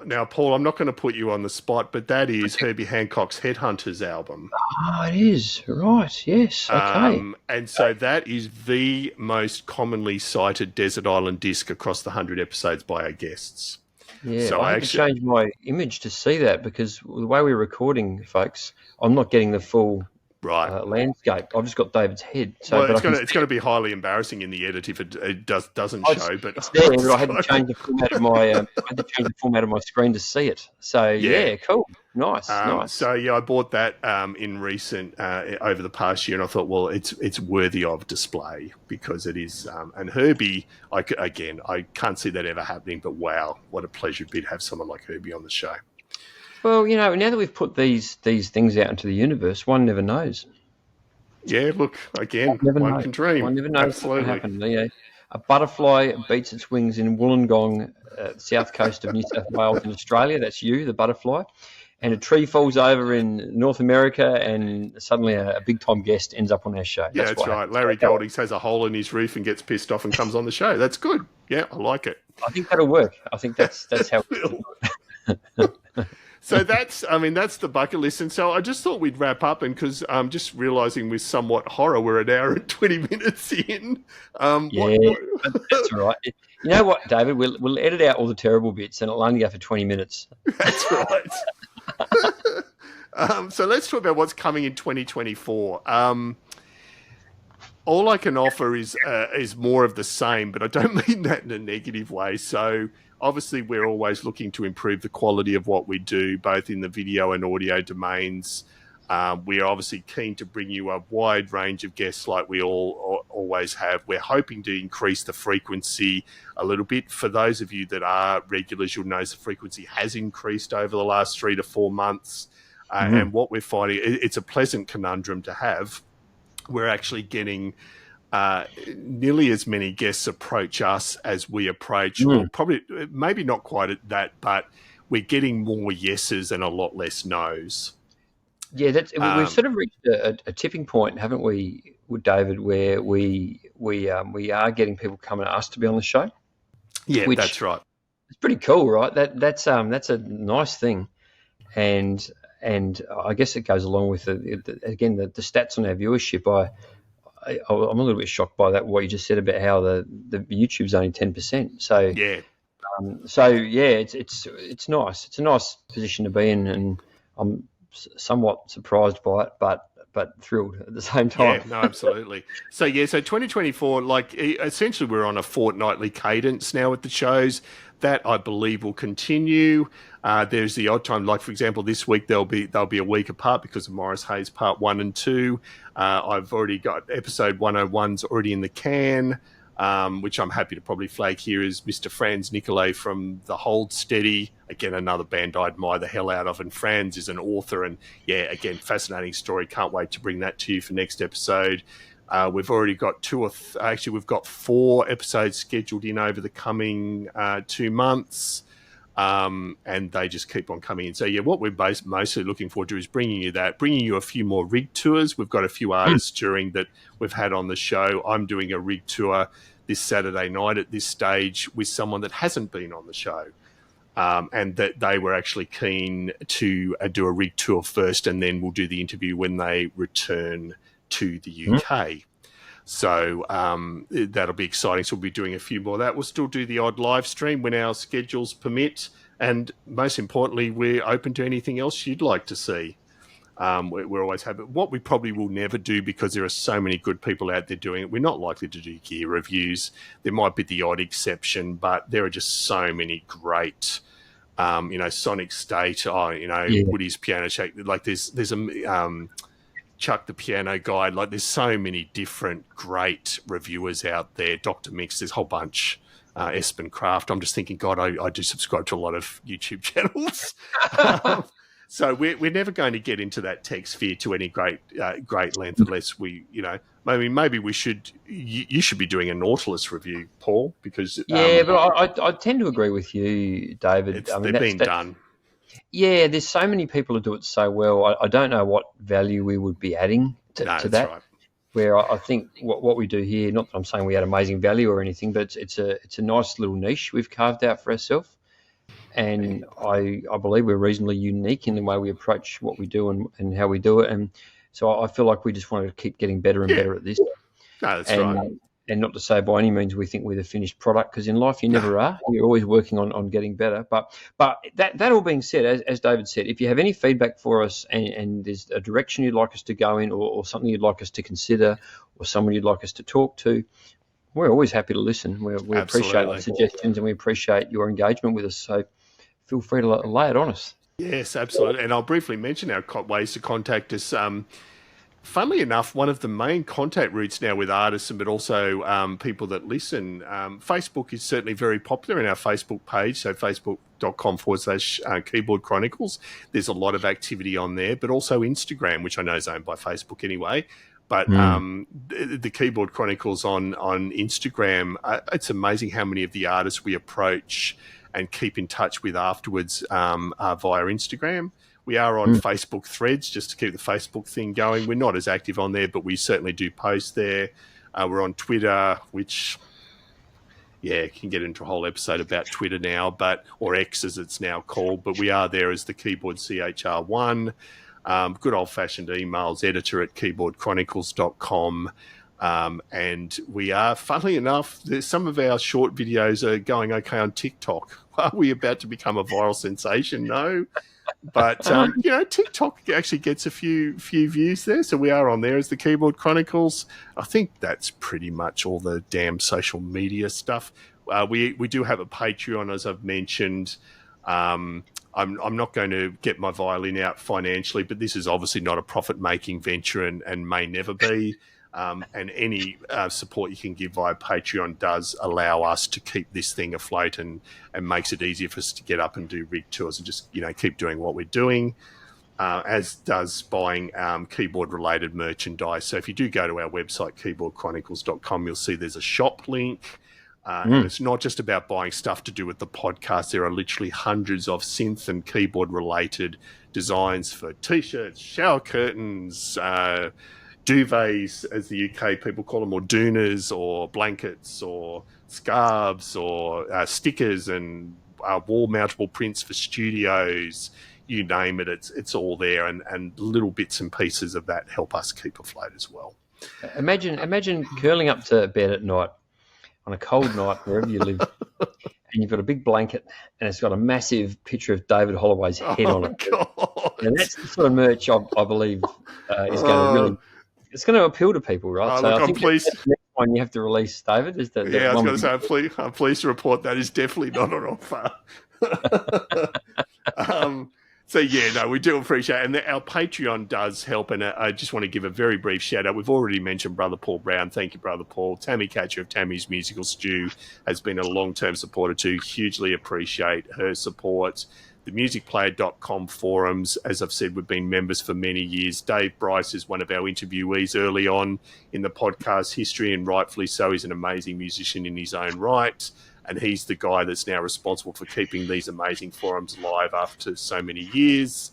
Now, Paul, I'm not going to put you on the spot, but that is Herbie Hancock's Headhunters album. Oh, it is. Right, yes, okay. And so that is the most commonly cited Desert Island disc across the 100 episodes by our guests. Yeah, so I had to change my image to see that because the way we're recording, folks, I'm not getting the full landscape. I've just got David's head. So, it's going to be highly embarrassing in the edit if it doesn't show. But it's there, but I had to change the format of my screen to see it. So yeah cool, nice. So I bought that in recent over the past year, and I thought, well, it's worthy of display because it is. And Herbie, I can't see that ever happening. But wow, what a pleasure it'd be to have someone like Herbie on the show. Well, now that we've put these things out into the universe, one never knows. Yeah, look, again, one can dream. One never knows what can happen. A butterfly beats its wings in Wollongong, south coast of New South Wales in Australia. That's you, the butterfly. And a tree falls over in North America, and suddenly a big-time guest ends up on our show. That's right. Larry Goldings has a hole in his roof and gets pissed off and comes on the show. That's good. Yeah, I like it. I think that'll work. I think that's how we'll So that's the bucket list. And so I just thought we'd wrap up, and because I'm just realising with somewhat horror, we're an hour and 20 minutes in. That's all right. You know what, David? We'll edit out all the terrible bits, and it'll only go for 20 minutes. That's right. So let's talk about what's coming in 2024. All I can offer is more of the same, but I don't mean that in a negative way. So obviously, we're always looking to improve the quality of what we do, both in the video and audio domains. We are obviously keen to bring you a wide range of guests like we always have. We're hoping to increase the frequency a little bit. For those of you that are regulars, you'll notice the frequency has increased over the last 3 to 4 months. And what we're finding, it's a pleasant conundrum to have. We're actually getting nearly as many guests approach us as we approach, or probably maybe not quite at that, but we're getting more yeses and a lot less nos. Yeah, we've sort of reached a tipping point, haven't we, with David, where we are getting people coming to us to be on the show. Yeah, that's right. It's pretty cool, right? That's a nice thing, and I guess it goes along with the stats on our viewership. I'm a little bit shocked by that, what you just said about how the YouTube's only 10%. So yeah, it's nice. It's a nice position to be in, and I'm somewhat surprised by it, but thrilled at the same time. Yeah, no, absolutely. So 2024, essentially we're on a fortnightly cadence now with the shows. That I believe will continue. There's the odd time, like for example, this week they'll be a week apart because of Morris Hayes Part 1 and 2. I've already got episode 101's already in the can. which I'm happy to probably flag here, is Mr. Franz Nicolay from The Hold Steady. Again, another band I admire the hell out of. And Franz is an author. And yeah, again, fascinating story. Can't wait to bring that to you for next episode. We've already got we've got 4 episodes scheduled in over the coming 2 months. And they just keep on coming in. So, yeah, what we're mostly looking forward to is bringing you a few more rig tours. We've got a few artists touring that we've had on the show. I'm doing a rig tour this Saturday night at this stage with someone that hasn't been on the show. And that they were actually keen to do a rig tour first, and then we'll do the interview when they return to the UK. So that'll be exciting. So we'll be doing a few more of that. We'll still do the odd live stream when our schedules permit. And most importantly, we're open to anything else you'd like to see. We're always happy. What we probably will never do, because there are so many good people out there doing it, we're not likely to do gear reviews. There might be the odd exception, but there are just so many great, Sonic State, Woody's Piano Shack. Like there's a... Chuck the Piano Guide. Like there's so many different great reviewers out there. Dr. Mix, there's a whole bunch. Espen Craft. I'm just thinking, God, I do subscribe to a lot of YouTube channels. So we're never going to get into that tech sphere to any great length unless we, maybe we should. You should be doing a Nautilus review, Paul, because but I tend to agree with you, David. They've been done. Yeah, there's so many people who do it so well. I don't know what value we would be adding to that. Right. Where I think what we do here, not that I'm saying we add amazing value or anything, but it's a nice little niche we've carved out for ourselves. And I believe we're reasonably unique in the way we approach what we do and how we do it. And so I feel like we just want to keep getting better and better at this. No, that's right. And not to say by any means we think we're the finished product, because in life you never are. You're always working on getting better. But that all being said, as David said, if you have any feedback for us and there's a direction you'd like us to go in or something you'd like us to consider or someone you'd like us to talk to, we're always happy to listen. We appreciate the suggestions and we appreciate your engagement with us. So feel free to lay it on us. Yes, absolutely. And I'll briefly mention our ways to contact us. Funnily enough, one of the main contact routes now with artists, but also people that listen, Facebook is certainly very popular in our Facebook page, so facebook.com/Keyboard Chronicles. There's a lot of activity on there, but also Instagram, which I know is owned by Facebook anyway. But the Keyboard Chronicles on Instagram, it's amazing how many of the artists we approach and keep in touch with afterwards are via Instagram. We are on Facebook threads just to keep the Facebook thing going. We're not as active on there, but we certainly do post there. We're on Twitter, which, can get into a whole episode about Twitter now, or X as it's now called. But we are there as the Keyboard CHR1. Good old-fashioned emails, editor@keyboardchronicles.com. And we are, funnily enough, some of our short videos are going okay on TikTok. Are we about to become a viral sensation? No. But, TikTok actually gets a few views there. So we are on there as the Keyboard Chronicles. I think that's pretty much all the damn social media stuff. We do have a Patreon, as I've mentioned. I'm not going to get my violin out financially, but this is obviously not a profit-making venture and may never be. And any support you can give via Patreon does allow us to keep this thing afloat and makes it easier for us to get up and do rig tours and just, keep doing what we're doing, as does buying keyboard-related merchandise. So if you do go to our website, keyboardchronicles.com, you'll see there's a shop link. And it's not just about buying stuff to do with the podcast. There are literally hundreds of synth and keyboard-related designs for T-shirts, shower curtains, duvets, as the UK people call them, or doonas, or blankets, or scarves, or stickers, and wall-mountable prints for studios. You name it, it's all there, and little bits and pieces of that help us keep afloat as well. Imagine curling up to bed at night on a cold night, wherever you live, and you've got a big blanket, and it's got a massive picture of David Holloway's head on it. God. And that's the sort of merch I believe is going to really... It's going to appeal to people, right? So look, I think I'm pleased. That's the next one you have to release, David. Is that? I was going to say, I'm pleased to report that is definitely not on offer. So, yeah, no, we do appreciate it. And our Patreon does help. And I just want to give a very brief shout out. We've already mentioned Brother Paul Brown. Thank you, Brother Paul. Tammy Catcher of Tammy's Musical Stew has been a long-term supporter too. Hugely appreciate her support. The musicplayer.com forums, as I've said, we've been members for many years. Dave Bryce is one of our interviewees early on in the podcast history, and rightfully so. He's an amazing musician in his own right, and he's the guy that's now responsible for keeping these amazing forums live after so many years.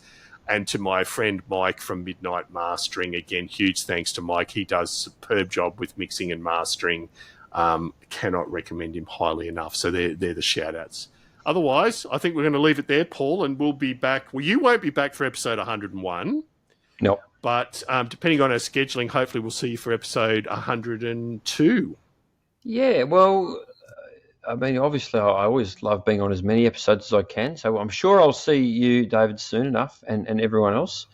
And to my friend Mike from Midnight Mastering, again, huge thanks to Mike. He does a superb job with mixing and mastering. Cannot recommend him highly enough. So they're the shout-outs. Otherwise, I think we're going to leave it there, Paul, and we'll be back. Well, you won't be back for episode 101. No. But depending on our scheduling, hopefully we'll see you for episode 102. Yeah, well, I mean, obviously, I always love being on as many episodes as I can. So I'm sure I'll see you, David, soon enough, and everyone else.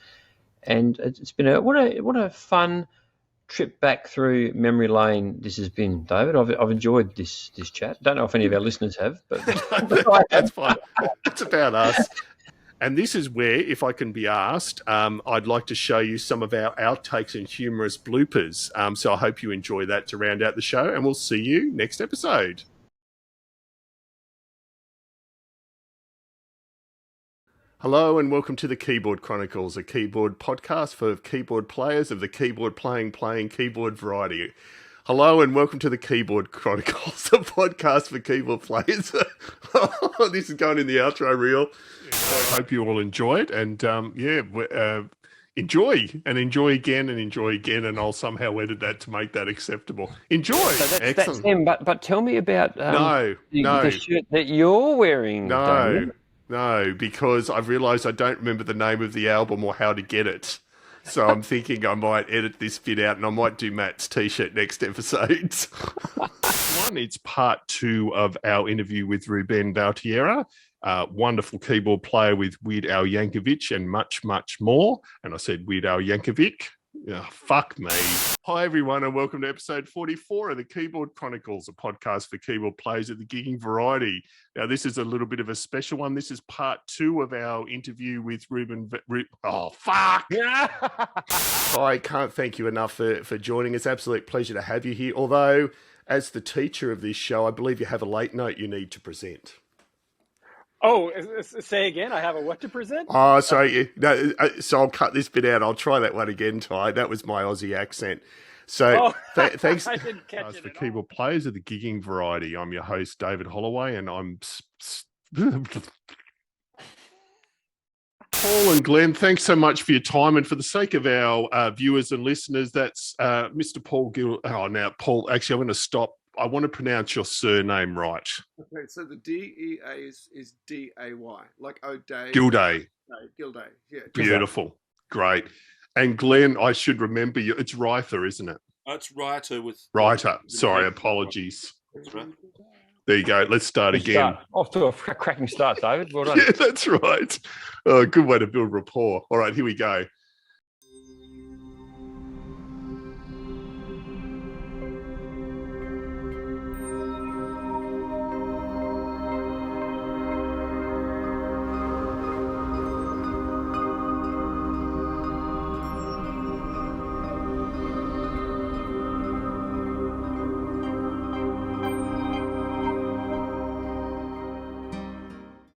And it's been what a fun trip back through memory lane this has been, David. I've enjoyed this chat. Don't know if any of our listeners have, but that's fine. It's about us. And this is where, if I can be asked, I'd like to show you some of our outtakes and humorous bloopers. So I hope you enjoy that to round out the show, and we'll see you next episode. Hello and welcome to the Keyboard Chronicles, a keyboard podcast for keyboard players of the keyboard playing keyboard variety. Hello and welcome to the Keyboard Chronicles, a podcast for keyboard players. This is going in the outro reel. I hope you all enjoyed, and enjoy again, and I'll somehow edit that to make that acceptable. Enjoy. So Excellent. That's them, but tell me about the shirt that you're wearing. No, because I've realised I don't remember the name of the album or how to get it. So I'm thinking I might edit this bit out and I might do Matt's T-shirt next episode. It's part 2 of our interview with Rubén Valtierra, wonderful keyboard player with Weird Al Yankovic and much, much more. And I said Weird Al Yankovic. Oh, fuck me. Hi, everyone, and welcome to episode 44 of the Keyboard Chronicles, a podcast for keyboard players of the gigging variety. Now, this is a little bit of a special one. This is part 2 of our interview with Rubén. Oh, fuck! I can't thank you enough for joining us. Absolute pleasure to have you here. Although, as the teacher of this show, I believe you have a late note you need to present. Oh, say again. I have a what to present? Oh, sorry. No, so I'll cut this bit out. I'll try that one again, Ty. That was my Aussie accent. So thanks. I didn't catch it for keyboard players of the gigging variety. I'm your host, David Holloway, and I'm Paul and Glenn. Thanks so much for your time, and for the sake of our viewers and listeners, that's Mr. Paul Gill. Oh, now Paul. Actually, I'm going to stop. I want to pronounce your surname right. Okay, so the D-E-A is D-A-Y, like O'Day. Gilday. No, Gilday, yeah. Beautiful. Great. And Glenn, I should remember you. It's Reither, isn't it? It's Reiter with... Reiter. Sorry, apologies. That's right. There you go. Let's start again. Off to a cracking start, David. Well done. Yeah, that's right. Oh, good way to build rapport. All right, here we go.